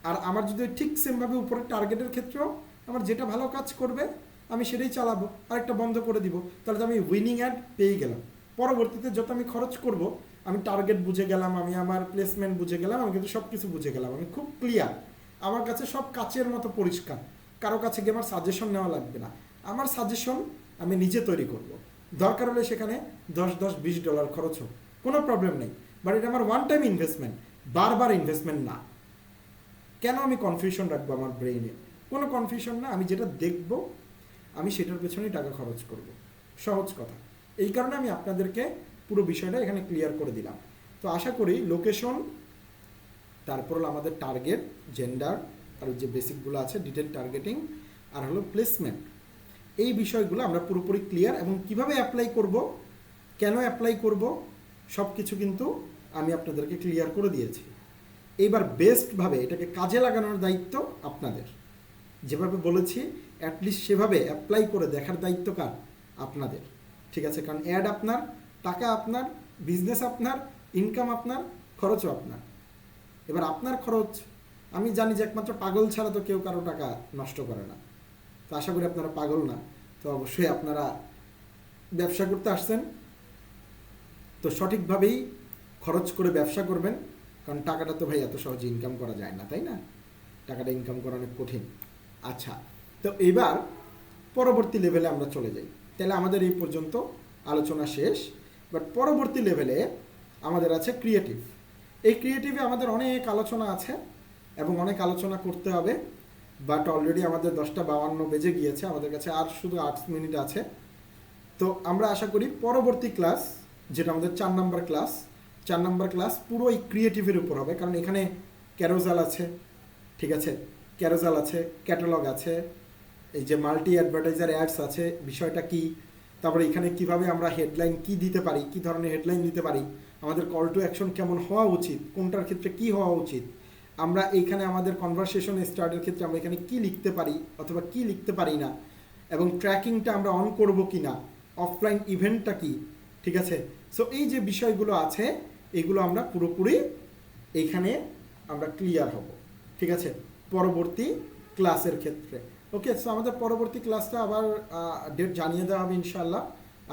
A: আর আমার যদি ঠিক সেমভাবে উপরের টার্গেটের ক্ষেত্রেও আমার যেটা ভালো কাজ করবে আমি সেটাই চালাবো, আরেকটা বন্ধ করে দিব, তাহলে তো আমি উইনিং অ্যাড পেয়ে গেলাম। পরবর্তীতে যত আমি খরচ করব, আমি টার্গেট বুঝে গেলাম, আমি আমার প্লেসমেন্ট বুঝে গেলাম, আমি কিন্তু সব কিছু বুঝে গেলাম, আমি খুব ক্লিয়ার, আমার কাছে সব কাচের মতো পরিষ্কার, কারো কাছে গিয়ে আমার সাজেশন নেওয়া লাগবে না, আমার সাজেশন আমি নিজে তৈরি করব। দরকার হলে সেখানে $10-20 খরচ হোক, কোনো প্রবলেম নেই, বাট এটা আমার ওয়ান টাইম ইনভেস্টমেন্ট, বারবার ইনভেস্টমেন্ট না। কেন আমি কনফিউশন রাখবো আমার ব্রেইনে? কোনো কনফিউশন না, আমি যেটা দেখব আমি সেটার পেছনেই টাকা খরচ করব, সহজ কথা। এই কারণে আমি আপনাদেরকে পুরো বিষয়টা এখানে ক্লিয়ার করে দিলাম। তো আশা করি লোকেশন, তারপর হলো আমাদের টার্গেট, জেন্ডার, আর যে বেসিকগুলো আছে ডিটেল টার্গেটিং, আর হলো প্লেসমেন্ট, এই বিষয়গুলো আমরা পুরোপুরি ক্লিয়ার, এবং কিভাবে অ্যাপ্লাই করব, কেন অ্যাপ্লাই করব, সব কিছু কিন্তু আমি আপনাদেরকে ক্লিয়ার করে দিয়েছি। এইবার বেস্টভাবে এটাকে কাজে লাগানোর দায়িত্ব আপনাদের। যেভাবে বলেছি অ্যাটলিস্ট সেভাবে অ্যাপ্লাই করে দেখার দায়িত্ব কার? আপনাদের। ঠিক আছে, কারণ অ্যাড আপনার, টাকা আপনার, বিজনেস আপনার, ইনকাম আপনার, খরচও আপনার। এবার আপনার খরচ, আমি জানি যে একমাত্র পাগল ছাড়া তো কেউ কারো টাকা নষ্ট করে না, তো আশা করি আপনারা পাগল না। তো অবশ্যই আপনারা ব্যবসা করতে আসছেন, তো সঠিকভাবেই খরচ করে ব্যবসা করবেন, কারণ টাকাটা তো ভাই এত সহজে ইনকাম করা যায় না, তাই না? টাকাটা ইনকাম করা অনেক কঠিন। আচ্ছা, তো এবার পরবর্তী লেভেলে আমরা চলে যাই। তাহলে আমাদের এই পর্যন্ত আলোচনা শেষ। বাট পরবর্তী লেভেলে আমাদের আছে ক্রিয়েটিভ। এই ক্রিয়েটিভে আমাদের অনেক আলোচনা আছে এবং অনেক আলোচনা করতে হবে, বাট অলরেডি আমাদের 10:52 বেজে গিয়েছে, আমাদের কাছে আর শুধু 8 মিনিট আছে। তো আমরা আশা করি পরবর্তী ক্লাস, যেটা আমাদের 4 নাম্বার ক্লাস পুরো এই ক্রিয়েটিভের উপর হবে, কারণ এখানে ক্যারোজাল আছে, ঠিক আছে, ক্যারোজাল আছে, ক্যাটালগ আছে, এই যে মাল্টি অ্যাডভার্টাইজার অ্যাডস আছে, বিষয়টা কি, তারপরে এখানে কিভাবে আমরা হেডলাইন কি দিতে পারি, কি ধরনের হেডলাইন দিতে পারি, আমাদের কল টু অ্যাকশন কেমন হওয়া উচিত, কোনটার ক্ষেত্রে কি হওয়া উচিত, আমরা এইখানে আমাদের কনভারসেশন স্টার্টের ক্ষেত্রে আমরা এখানে কি লিখতে পারি অথবা কি লিখতে পারি না, এবং ট্র্যাকিংটা আমরা অন করব কি না, অফলাইন ইভেন্টটা কি, ঠিক আছে। সো এই যে বিষয়গুলো আছে এগুলো আমরা পুরোপুরি এইখানে আমরা ক্লিয়ার হব, ঠিক আছে, পরবর্তী ক্লাসের ক্ষেত্রে। ওকে, সো আমাদের পরবর্তী ক্লাসটা আবার ডেট জানিয়ে দেওয়া হবে ইনশাআল্লাহ।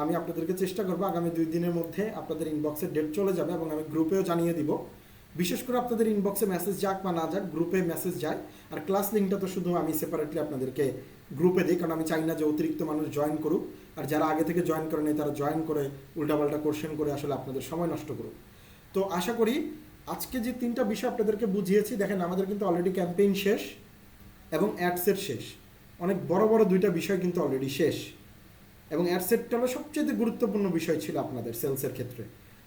A: আমি আপনাদেরকে চেষ্টা করবো আগামী 2 দিনের মধ্যে আপনাদের ইনবক্সে ডেট চলে যাবে, এবং আমি গ্রুপেও জানিয়ে দিব। বিশেষ করে আপনাদের ইনবক্সে মেসেজ যাক বা না যাক, গ্রুপে মেসেজ যায়। আর ক্লাস লিঙ্কটা তো শুধু আমি সেপারেটলি আপনাদেরকে গ্রুপে দিই, কারণ আমি চাই না যে অতিরিক্ত মানুষ জয়েন করুক, আর যারা আগে থেকে জয়েন করে নেই তারা জয়েন করে উল্টাপাল্টা কোশ্চেন করে আসলে আপনাদের সময় নষ্ট করুক। তো আশা করি আজকে যে 3টা বিষয় আপনাদেরকে বুঝিয়েছি, দেখেন আমাদের কিন্তু অলরেডি ক্যাম্পেইন শেষ এবং অ্যাডসেট শেষ, অনেক বড় বড় 2টা বিষয় কিন্তু অলরেডি শেষ, এবং অ্যাডসেটটা হলো সবচেয়ে গুরুত্বপূর্ণ বিষয় ছিল আপনাদের সেলসের ক্ষেত্রে,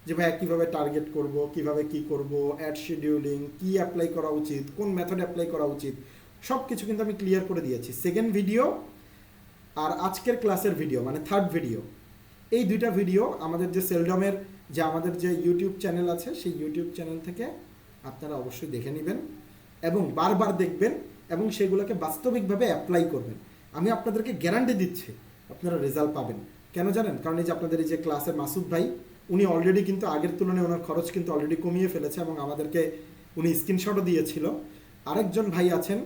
A: যে ভাই কীভাবে টার্গেট করব, কিভাবে কি করব, অ্যাড শিডিউলিং কি অ্যাপ্লাই করা উচিত, কোন মেথড অ্যাপ্লাই করা উচিত, সব কিছু কিন্তু আমি ক্লিয়ার করে দিয়েছি। সেকেন্ড ভিডিও আর আজকের ক্লাসের ভিডিও মানে থার্ড ভিডিও, এই 2টা ভিডিও আমাদের যে সেলডমের যে আমাদের যে ইউটিউব চ্যানেল আছে সেই ইউটিউব চ্যানেল থেকে আপনারা অবশ্যই দেখে নেবেন এবং বারবার দেখবেন এবং সেগুলোকে বাস্তবিকভাবে অ্যাপ্লাই করবেন। আমি আপনাদেরকে গ্যারান্টি দিচ্ছি আপনারা রেজাল্ট পাবেন। কেন জানেন? কারণ এই যে আপনাদের এই যে ক্লাসের মাসুদ ভাই, উনি অলরেডি কিন্তু আগের তুলনায় ওনার খরচ কিন্তু অলরেডি কমিয়ে ফেলেছে এবং আমাদেরকে উনি স্ক্রিনশটও দিয়েছিল। আরেকজন ভাই আছেন,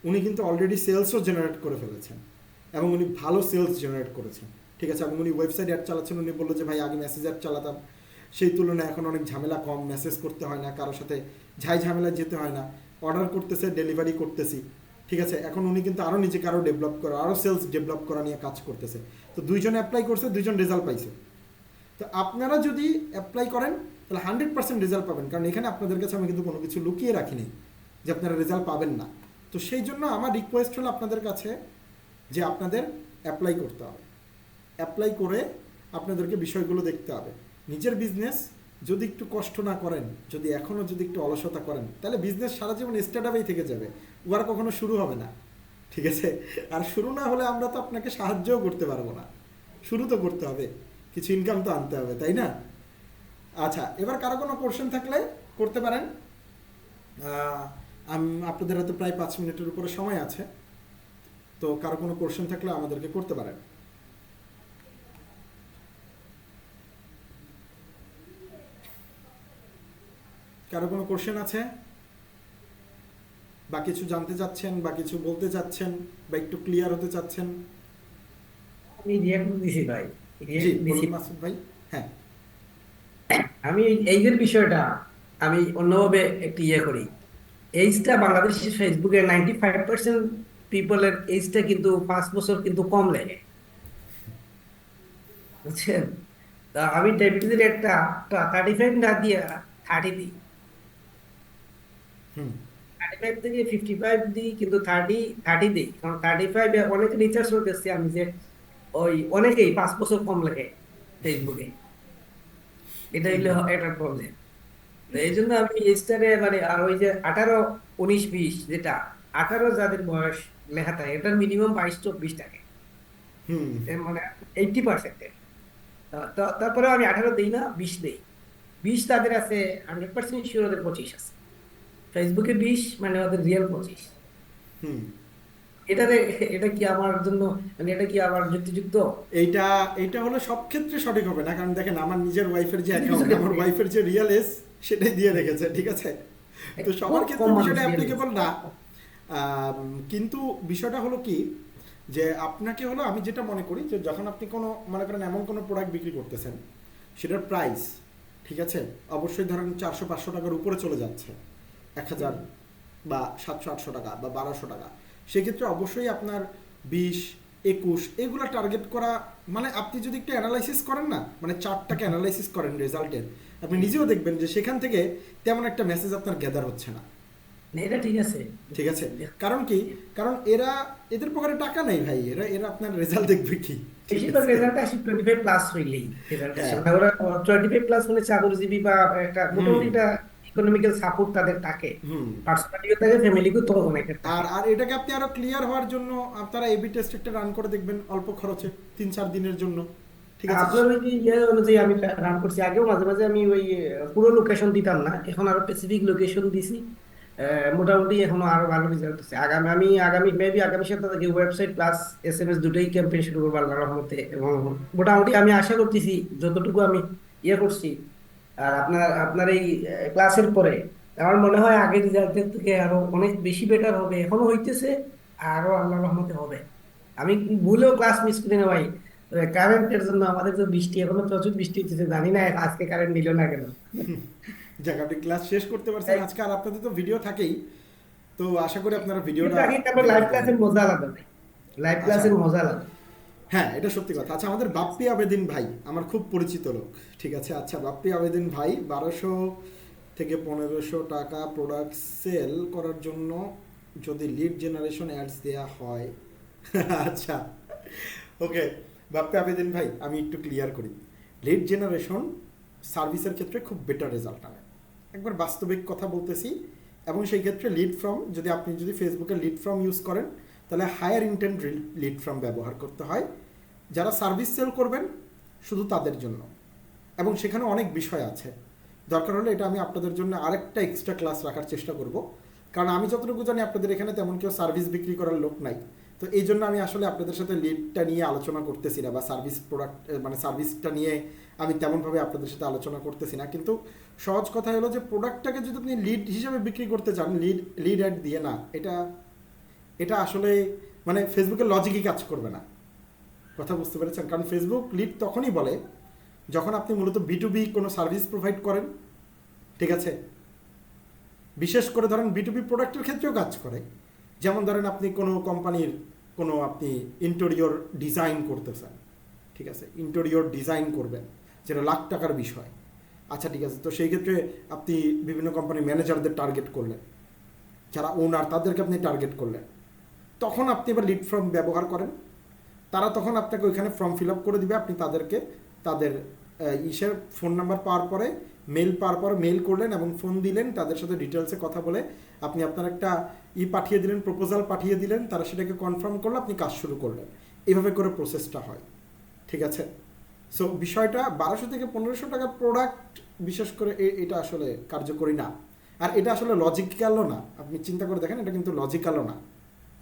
A: উনি কিন্তু অলরেডি সেলসও জেনারেট করে ফেলেছেন এবং উনি ভালো সেলস জেনারেট করেছেন, ঠিক আছে। এবং উনি ওয়েবসাইট অ্যাড চালাচ্ছেন। উনি বললো যে ভাই আগে মেসেজ অ্যাড চালাতাম, সেই তুলনায় এখন অনেক ঝামেলা কম, মেসেজ করতে হয় না, কারোর সাথে ঝামেলায় যেতে হয় না, অর্ডার করতেছে, ডেলিভারি করতেছি, ঠিক আছে। এখন উনি কিন্তু আরও নিজেকে আরও ডেভেলপ করা, আরও সেলস ডেভেলপ করা নিয়ে কাজ করতেছে। তো 2জন অ্যাপ্লাই করছে, 2জন রেজাল্ট পাইছে। তো আপনারা যদি অ্যাপ্লাই করেন তাহলে 100% রেজাল্ট পাবেন, কারণ এখানে আপনাদের কাছে আমি কিন্তু কোনো কিছু লুকিয়ে রাখিনি যে আপনারা রেজাল্ট পাবেন না। তো সেই জন্য আমার রিকোয়েস্ট হলো আপনাদের কাছে যে আপনাদের অ্যাপ্লাই করতে হবে, অ্যাপ্লাই করে আপনাদেরকে বিষয়গুলো দেখতে হবে। নিজের বিজনেস যদি একটু কষ্ট না করেন, যদি এখনও যদি একটু অলসতা করেন, তাহলে বিজনেস সারা জীবন স্টার্টআপেই থেকে যাবে, ওর কখনো শুরু হবে না, ঠিক আছে? আর শুরু না হলে আমরা তো আপনাকে সাহায্যও করতে পারবো না, শুরু তো করতে হবে, কিছু ইনকাম তো আনতে হবে, তাই না? আচ্ছা, এবার কারো কোনো কোশ্চেন থাকলে করতে পারেন। আপনাদের হাতে প্রায় 5 মিনিটের উপরে সময় আছে, তো কারো কোনো কোশ্চেন থাকলে আমাদেরকে করতে পারেন। কারো কোনো কোশ্চেন আছে, বা কিছু জানতে চাচ্ছেন, বা কিছু বলতে চাচ্ছেন, বা একটু ক্লিয়ার হতে চাচ্ছেন?
B: আমি রিয়াক্ট দিছি ভাই,
A: জি
B: রিয়াক্ট দিছি।
A: বলুন মাসুদ ভাই। হ্যাঁ,
B: আমি এই যে বিষয়টা আমি অন্যভাবে একটু করি। এইজটা বাংলাদেশের ফেসবুকে 95% পিপলের এইজটা কিন্তু 5 বছর কিন্তু কম লাগে, বুঝছেন? তা আমি ডেবিটের একটা 35 না দিয়ে 30 দিই,
A: হুম
B: 35 থেকে 55 দিই, কিন্তু 30 দিই। কারণ 35 অনেক রিসার্চ করতেছি আমি যে ওই অনেকেই 5 বছর কম লাগে ফেসবুকে, এটা হইলে একটা প্রবলেম। তো এই জন্য আমি স্টারে মানে আর ওই যে 18, 19, 20 যেটা 18 যাদের বয়স লেখা থাকে এটার মিনিমাম 22-24 থাকে,
A: হুম
B: এর মানে 80%। তারপরে আমি 18 দিই না, 20 দিই। 20 তাদের আছে 100% শিওর, ওদের 25 আছে। ফেসবুকে 20 মানে ওদের রিয়েল 25।
A: হুম
B: এটাতে এটা কি আমার জন্য, মানে এটা কি আমার যুক্তিযুক্ত?
A: এইটা এইটা হলো সব ক্ষেত্রে সঠিক হবে না, কারণ দেখেন আমার নিজের ওয়াইফের যে
B: কিছু কিছু
A: অ্যাকাউন্ট, আমার
B: ক্ষেত্রে
A: ওয়াইফের যে রিয়েল এজ সেটাই দিয়ে রেখেছে, ঠিক আছে? তো
B: খুব
A: সবার ক্ষেত্রে
B: কম মানুষ
A: বিষয়টা
B: রিয়েল।
A: অ্যাপ্লিকেবল না। কিন্তু বিষয়টা হলো কি, যে আপনাকে হলো আমি যেটা মনে করি যে যখন আপনি কোনো মনে করেন এমন কোনো প্রোডাক্ট বিক্রি করতেছেন, সেটার প্রাইস, ঠিক আছে, অবশ্যই ধরেন 400-500 টাকার উপরে চলে যাচ্ছে, 1000 বা 700-800 টাকা বা 1200 টাকা, সেক্ষেত্রে অবশ্যই আপনার 20-21 এগুলো টার্গেট করা, মানে আপনি যদি একটু অ্যানালাইসিস করেন না, মানে চার্টটাকে অ্যানালাইসিস করেন রেজাল্টের, আপনি নিজেও দেখবেন যে সেখান থেকে তেমন একটা মেসেজ আপনার গ্যাদার হচ্ছে না,
B: না, এটা ঠিক আছে।
A: ঠিক আছে? কারণ কি, কারণ এদের পকেটে টাকা নেই ভাই, এরা এরা আপনার রেজাল্ট দেখবে কি, ঠিক
B: বেশিরভাগ
A: আছে?
B: রেজাল্ট আসে 25+ হইলেই রেজাল্ট আসে,
A: হ্যাঁ,
B: মানে ওরা 25+ হলে চাকরিজীবী বা একটা
A: হুম
B: মোটামুটি একটা ইকোনমিক্যাল সাপোর্ট তাদের থাকে,
A: হুম
B: পার্সোনালিও থাকে, ফ্যামিলিকেও তো অনেকের থাকে।
A: আর আর এটাকে আপনি আরো ক্লিয়ার হওয়ার জন্য আপনারা এবি টেস্ট একটা রান করে দেখবেন অল্প খরচে 3-4 দিনের জন্য, ঠিক আছে?
B: আপনার ওই যে অনুযায়ী আমি রান করছি আগেও, মাঝে মাঝে আমি ওই পুরো লোকেশন দিতাম না, এখন আরো স্পেসিফিক লোকেশন দিছি। মোটামুটি এখনো আরো ভালো রেজাল্ট হচ্ছে। আগামী মেবি আগামী সপ্তাহ থেকে ওয়েবসাইট প্লাস SMS দুটোই ক্যাম্পেইন শুরু করবো আল্লাহর রহমতে। এবং মোটামুটি আমি আশা করতেছি যতটুকু আমি করছি, আর আপনার এই ক্লাসের পরে আমার মনে হয় আগের রেজাল্টের থেকে আরো অনেক বেশি বেটার হবে, এখনো হইতেছে, আরো আল্লাহর রহমতে হবে। আমি ভুলেও ক্লাস মিস করি না ভাই। কারেন্টের জন্য আমাদের তো বৃষ্টি, এখনো প্রচুর বৃষ্টি হচ্ছে, জানি না আজকে কারেন্ট নিল না কেন।
A: যাক, আপনি ক্লাস শেষ করতে পারছেন আজকে, আর আপনাদের তো ভিডিও থাকেই, তো আশা করি আপনারা ভিডিওটা
B: লাইভ
A: দেখবেন।
B: ক্লাসের মজা আলাদা ভাই, লাইভ
A: আচ্ছা,
B: ক্লাসের মজা আলাদা।
A: হ্যাঁ এটা সত্যি কথা। আচ্ছা, আমাদের বাপ্পি আবেদিন ভাই আমার খুব পরিচিত লোক, ঠিক আছে? আচ্ছা, বাপ্পি আবেদিন ভাই 1200 থেকে 1500 টাকা প্রোডাক্ট সেল করার জন্য যদি লিড জেনারেশন অ্যাডস দেয়া হয় আচ্ছা, ওকে বাপ্পি আবেদিন ভাই, আমি একটু ক্লিয়ার করি। লিড জেনারেশন সার্ভিসের ক্ষেত্রে খুব বেটার রেজাল্ট আনে, একবার বাস্তবিক কথা বলতেছি। এবং সেই ক্ষেত্রে লিড ফ্রম, আপনি যদি ফেসবুকে লিড ফ্রম ইউজ করেন, তাহলে হায়ার ইন্টেন্ট লিড ফ্রম ব্যবহার করতে হয়, যারা সার্ভিস সেল করবেন শুধু তাদের জন্য। এবং সেখানে অনেক বিষয় আছে, দরকার হলে এটা আমি আপনাদের জন্য আরেকটা এক্সট্রা ক্লাস রাখার চেষ্টা করব, কারণ আমি যতটুকু জানি আপনাদের এখানে তেমন কেউ সার্ভিস বিক্রি করার লোক নাই। তো এই জন্য আমি আসলে আপনাদের সাথে লিডটা নিয়ে আলোচনা করতেছি না, বা সার্ভিস প্রোডাক্ট মানে সার্ভিসটা নিয়ে আমি তেমনভাবে আপনাদের সাথে আলোচনা করতেছি না। কিন্তু সহজ কথা হলো যে প্রোডাক্টটাকে যদি আপনি লিড হিসেবে বিক্রি করতে চান, লিড অ্যাড দিয়ে না, এটা আসলে মানে ফেসবুকের লজিকই কাজ করবে না, কথা বুঝতে পেরেছেন? কারণ ফেসবুক লিড তখনই বলে যখন আপনি মূলত B2B কোনো সার্ভিস প্রোভাইড করেন, ঠিক আছে? বিশেষ করে ধরেন B2B প্রোডাক্টের ক্ষেত্রেও কাজ করে। যেমন ধরেন আপনি কোনো কোম্পানির আপনি ইন্টেরিয়র ডিজাইন করতেছেন, ঠিক আছে? ইন্টেরিয়র ডিজাইন করবেন, যেটা লাখ টাকার বিষয়। আচ্ছা, ঠিক আছে, তো সেই ক্ষেত্রে আপনি বিভিন্ন কোম্পানির ম্যানেজারদের টার্গেট করলেন, যারা ওনার তাদেরকে আপনি টার্গেট করলেন, তখন আপনি এবার লিড ফর্ম ব্যবহার করেন। তারা তখন আপনাকে ওইখানে ফর্ম ফিল আপ করে দিবে, আপনি তাদেরকে তাদের ইসের ফোন নাম্বার পাওয়ার পরে, মেল পাওয়ার পরে মেল করলেন এবং ফোন দিলেন, তাদের সাথে ডিটেলসে কথা বলে আপনি আপনার একটা পাঠিয়ে দিলেন, প্রপোজাল পাঠিয়ে দিলেন, তারা সেটাকে কনফার্ম করলে আপনি কাজ শুরু করলেন। এইভাবে করে প্রসেসটা হয়, ঠিক আছে? সো বিষয়টা 1200 থেকে 1500 টাকা প্রোডাক্ট, বিশেষ করে এটা আসলে কার্যকরী না। আর এটা আসলে লজিক্যালও না, আপনি চিন্তা করে দেখেন, এটা কিন্তু লজিক্যালও না,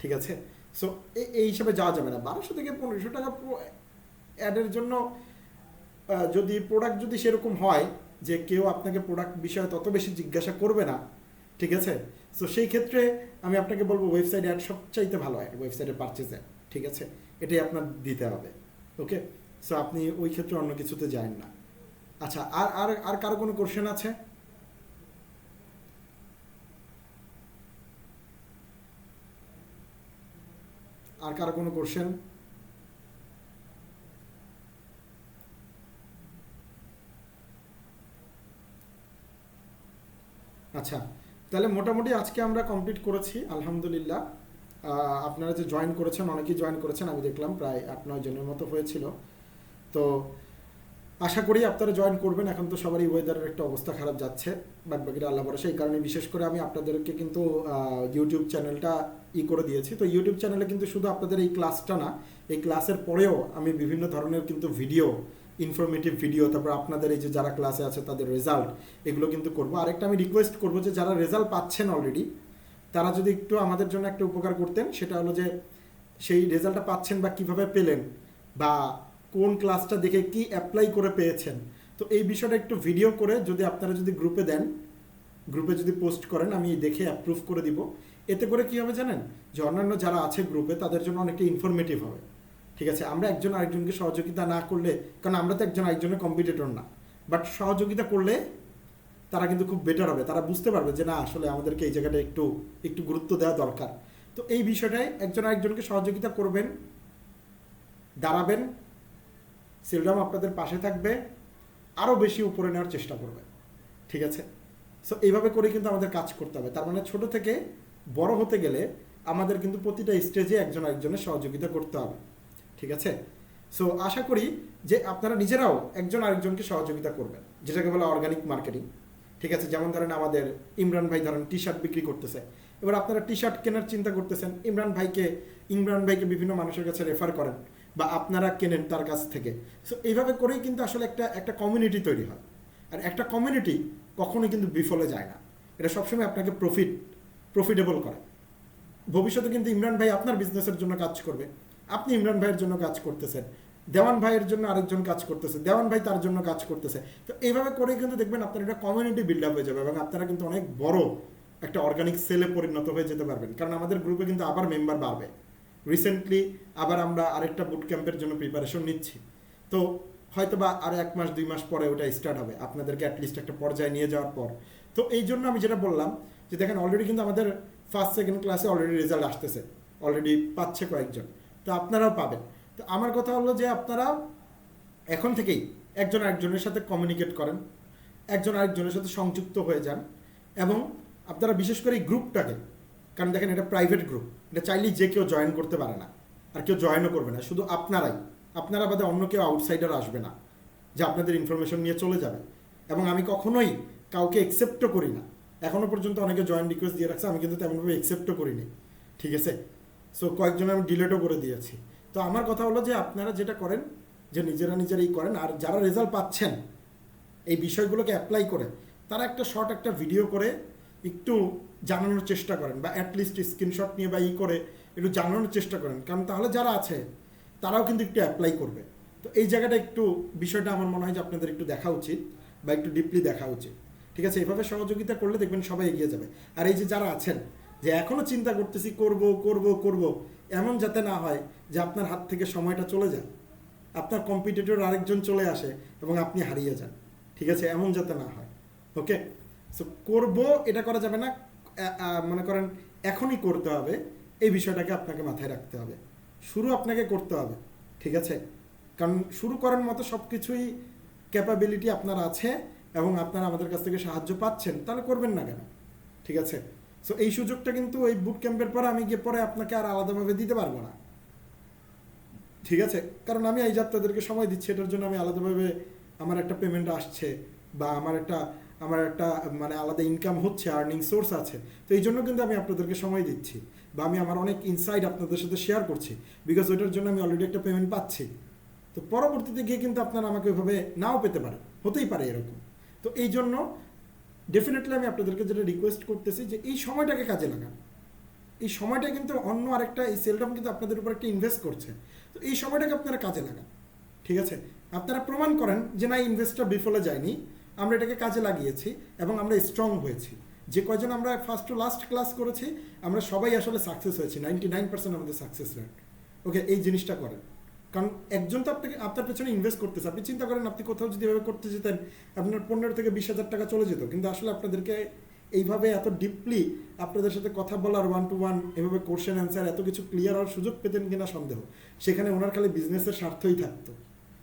A: ঠিক আছে? সো এই হিসাবে যাওয়া যাবে না। 1200 থেকে 1500 টাকা অ্যাডের জন্য যদি প্রোডাক্ট যদি সেরকম হয় যে কেউ আপনাকে প্রোডাক্ট বিষয়ে তত বেশি জিজ্ঞাসা করবে না, ঠিক আছে? সো সেই ক্ষেত্রে আমি আপনাকে বলবো ওয়েবসাইট অ্যাড সবচাইতে ভালো হয়, ওয়েবসাইটে পারচেজ অ্যাড, ঠিক আছে? এটাই আপনার দিতে হবে, ওকে? সো আপনি ওই ক্ষেত্রে অন্য কিছুতে যান না। আচ্ছা, আর আর আর কারো কোনো কোশ্চেন আছে? আর কারো কোনো কোশ্চেন? আচ্ছা, তাহলে মোটামুটি আজকে আমরা কমপ্লিট করেছি আলহামদুলিল্লাহ। আপনারা যে জয়েন করেছেন, অনেকেই জয়েন করেছেন, আমি দেখলাম প্রায় 8-9 জনের মতো হয়েছিল। তো আশা করি আপনারা জয়েন করবেন। এখন তো সবারই ওয়েদারের একটা অবস্থা খারাপ যাচ্ছে, বাকিরা আল্লাহ ভরসা। এই কারণে বিশেষ করে আমি আপনাদেরকে কিন্তু ইউটিউব চ্যানেলটা করে দিয়েছি। তো ইউটিউব চ্যানেলে কিন্তু শুধু আপনাদের এই ক্লাসটা না, এই ক্লাসের পরেও আমি বিভিন্ন ধরনের কিন্তু ভিডিও, ইনফরমেটিভ ভিডিও, তারপর আপনাদের এই যে যারা ক্লাসে আছে তাদের রেজাল্ট, এগুলো কিন্তু করবো। আরেকটা আমি রিকোয়েস্ট করবো যে যারা রেজাল্ট পাচ্ছেন অলরেডি, তারা যদি একটু আমাদের জন্য একটা উপকার করতেন, সেটা হলো যে সেই রেজাল্টটা পাচ্ছেন বা কিভাবে পেলেন, বা কোন ক্লাসটা দেখে কি অ্যাপ্লাই করে পেয়েছেন, তো এই বিষয়টা একটু ভিডিও করে যদি আপনারা যদি গ্রুপে দেন, গ্রুপে যদি পোস্ট করেন, আমি দেখে অ্যাপ্রুভ করে দিব। এতে করে কী হবে জানেন, যে অন্যান্য যারা আছে গ্রুপে তাদের জন্য অনেকটা ইনফরমেটিভ হবে, ঠিক আছে? আমরা একজন আরেকজনকে সহযোগিতা না করলে, কারণ আমরা তো একজন আরেকজনের কম্পিটিটর না, বাট সহযোগিতা করলে তারা কিন্তু খুব বেটার হবে। তারা বুঝতে পারবে যে না, আসলে আমাদেরকে এই জায়গাটা একটু একটু গুরুত্ব দেওয়া দরকার। তো এই বিষয়টায় একজন আরেকজনকে সহযোগিতা করবেন, দাঁড়াবেন, সিলডাম আপনাদের পাশে থাকবে, আরও বেশি উপরে নেওয়ার চেষ্টা করবে, ঠিক আছে? সো এইভাবে করে কিন্তু আমাদের কাজ করতে হবে। তার মানে ছোট থেকে বড় হতে গেলে আমাদের কিন্তু প্রতিটা স্টেজে একজন আরেকজনের সহযোগিতা করতে হবে, ঠিক আছে? সো আশা করি যে আপনারা নিজেরাও একজন আরেকজনকে সহযোগিতা করবেন, যেটাকে বলে অর্গানিক মার্কেটিং, ঠিক আছে? যেমন ধরেন আমাদের ইমরান ভাই ধরেন টি শার্ট বিক্রি করতেছে, এবার আপনারা টি শার্ট কেনার চিন্তা করতেছেন, ইমরান ভাইকে বিভিন্ন মানুষের কাছে রেফার করেন, বা আপনারা কেনেন তার কাছ থেকে। সো এইভাবে করেই কিন্তু আসলে একটা কমিউনিটি তৈরি হয়। আর একটা কমিউনিটি কখনোই কিন্তু বিফলে যায় না, এটা সবসময় আপনাকে প্রফিটেবল করে। ভবিষ্যতে কিন্তু ইমরান ভাই আপনার বিজনেসের জন্য কাজ করবে, আপনি ইমরান ভাইয়ের জন্য কাজ করতেছেন, দেওয়ান ভাইয়ের জন্য আরেকজন কাজ করতেছে, দেওয়ান ভাই তার জন্য কাজ করতেছে। তো এইভাবে করে কিন্তু দেখবেন আপনার একটা কমিউনিটি বিল্ড আপ হয়ে যাবে, এবং আপনারা কিন্তু অনেক বড় একটা অর্গানিক সেলে পরিণত হয়ে যেতে পারবেন। কারণ আমাদের গ্রুপে কিন্তু আবার মেম্বার বাড়বে। রিসেন্টলি আবার আমরা আরেকটা বুট ক্যাম্পের জন্য প্রিপারেশন নিচ্ছি। তো হয়তো বা আর 1 মাস 2 মাস পরে ওটা স্টার্ট হবে, আপনাদেরকে অ্যাটলিস্ট একটা পর্যায়ে নিয়ে যাওয়ার পর। তো এই জন্য আমি যেটা বললাম যে দেখেন, অলরেডি কিন্তু আমাদের ফার্স্ট সেকেন্ড ক্লাসে অলরেডি রেজাল্ট আসতেছে, অলরেডি পাচ্ছে কয়েকজন, তো আপনারাও পাবেন। তো আমার কথা হলো যে আপনারা এখন থেকেই একজন আরেকজনের সাথে কমিউনিকেট করেন, একজন আরেকজনের সাথে সংযুক্ত হয়ে যান, এবং আপনারা বিশেষ করে এই গ্রুপটাকে, কারণ দেখেন এটা প্রাইভেট গ্রুপ, এটা চাইলেই যে কেউ জয়েন করতে পারে না, আর কেউ জয়েনও করবে না, শুধু আপনারা বাদে অন্য কেউ আউটসাইডার আসবে না যে আপনাদের ইনফরমেশন নিয়ে চলে যাবে। এবং আমি কখনোই কাউকে অ্যাকসেপ্টও করি না, এখনও পর্যন্ত অনেকে জয়েন রিকোয়েস্ট দিয়ে রাখছে, আমি কিন্তু তেমনভাবে অ্যাকসেপ্টও করিনি, ঠিক আছে? সো কয়েকজন আমি ডিলেটও করে দিয়েছি। তো আমার কথা হলো যে আপনারা যেটা করেন, যে নিজেরাই করেন, আর যারা রেজাল্ট পাচ্ছেন এই বিষয়গুলোকে অ্যাপ্লাই করে, তারা একটা শর্ট একটা ভিডিও করে একটু জানানোর চেষ্টা করেন, বা অ্যাটলিস্ট স্ক্রিনশট নিয়ে বা করে একটু জানানোর চেষ্টা করেন, কারণ তাহলে যারা আছে তারাও কিন্তু একটু অ্যাপ্লাই করবে। তো এই জায়গাটা একটু বিষয়টা আমার মনে হয় যে আপনাদের একটু দেখা উচিত, বা একটু ডিপলি দেখা উচিত, ঠিক আছে? এভাবে সহযোগিতা করলে দেখবেন সবাই এগিয়ে যাবে। আর এই যে যারা আছেন যে এখনও চিন্তা করতেছি করব, এমন যাতে না হয় যে আপনার হাত থেকে সময়টা চলে যায়, আপনার কম্পিটিটর আরেকজন চলে আসে এবং আপনি হারিয়ে যান, ঠিক আছে? এমন যাতে না হয়, ওকে? সো করবো, এটা করা যাবে না, মনে করেন এখনই করতে হবে, এই বিষয়টাকে আপনাকে মাথায় রাখতে হবে। শুরু আপনাকে করতে হবে, ঠিক আছে? কারণ শুরু করার মতো সব কিছুই ক্যাপাবিলিটি আপনার আছে, এবং আপনারা আমাদের কাছ থেকে সাহায্য পাচ্ছেন, তাহলে করবেন না কেন, ঠিক আছে? সো এই সুযোগটা কিন্তু এই বুট ক্যাম্পের পরে আমি গিয়ে পরে আপনাকে আর আলাদাভাবে দিতে পারবো না, ঠিক আছে? কারণ আমি এই যে আপনাদেরকে সময় দিচ্ছি, এটার জন্য আমি আলাদাভাবে আমার একটা পেমেন্ট আসছে বা আমার একটা মানে আলাদা ইনকাম হচ্ছে, আর্নিং সোর্স আছে। তো এই জন্য কিন্তু আমি আপনাদেরকে সময় দিচ্ছি বা আমি আমার অনেক ইনসাইট আপনাদের সাথে শেয়ার করছি, বিকজ ওইটার জন্য আমি অলরেডি একটা পেমেন্ট পাচ্ছি। তো পরবর্তীতে গিয়ে কিন্তু আপনারা আমাকে ওইভাবে নাও পেতে পারেন, হতেই পারে এরকম। তো এই জন্য ডেফিনেটলি আমি আপনাদেরকে যেটা রিকোয়েস্ট করতেছি যে এই সময়টাকে কাজে লাগান। এই সময়টা কিন্তু অন্য আরেকটা, এই সেলডম কিন্তু আপনাদের উপর একটা ইনভেস্ট করছে। তো এই সময়টাকে আপনারা কাজে লাগান, ঠিক আছে? আপনারা প্রমাণ করেন যে না, ইনভেস্টটা বিফলে যায়নি, আমরা এটাকে কাজে লাগিয়েছি এবং আমরা স্ট্রং হয়েছি। যে কয়জন আমরা ফার্স্ট টু লাস্ট ক্লাস করেছি, আমরা সবাই আসলে সাকসেস হয়েছি, 99% আমাদের সাকসেস রেট। ওকে, এই জিনিসটা করেন। কারণ একজন তো আপনার পেছনে ইনভেস্ট করতেছে। আপনি চিন্তা করেন, আপনি কোথাও যদি এভাবে করতে যেতেন, আপনার 15 থেকে 20,000 টাকা চলে যেত। কিন্তু আসলে আপনাদেরকে এইভাবে এত ডিপলি আপনাদের সাথে কথা বলার, 1-to-1 এভাবে কোশ্চেন অ্যান্সার এত কিছু ক্লিয়ার হওয়ার সুযোগ পেতেন কিনা সন্দেহ। সেখানে ওনার খালি বিজনেসের স্বার্থই থাকতো,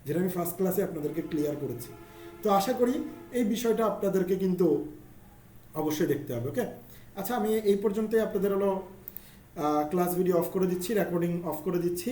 A: যেটা আমি ফার্স্ট ক্লাসে আপনাদেরকে ক্লিয়ার করেছি। তো আশা করি এই বিষয়টা আপনাদেরকে কিন্তু অবশ্যই দেখতে হবে। ওকে, আচ্ছা, আমি এই পর্যন্তই আপনাদের হলো ক্লাস ভিডিও অফ করে দিচ্ছি, রেকর্ডিং অফ করে দিচ্ছি।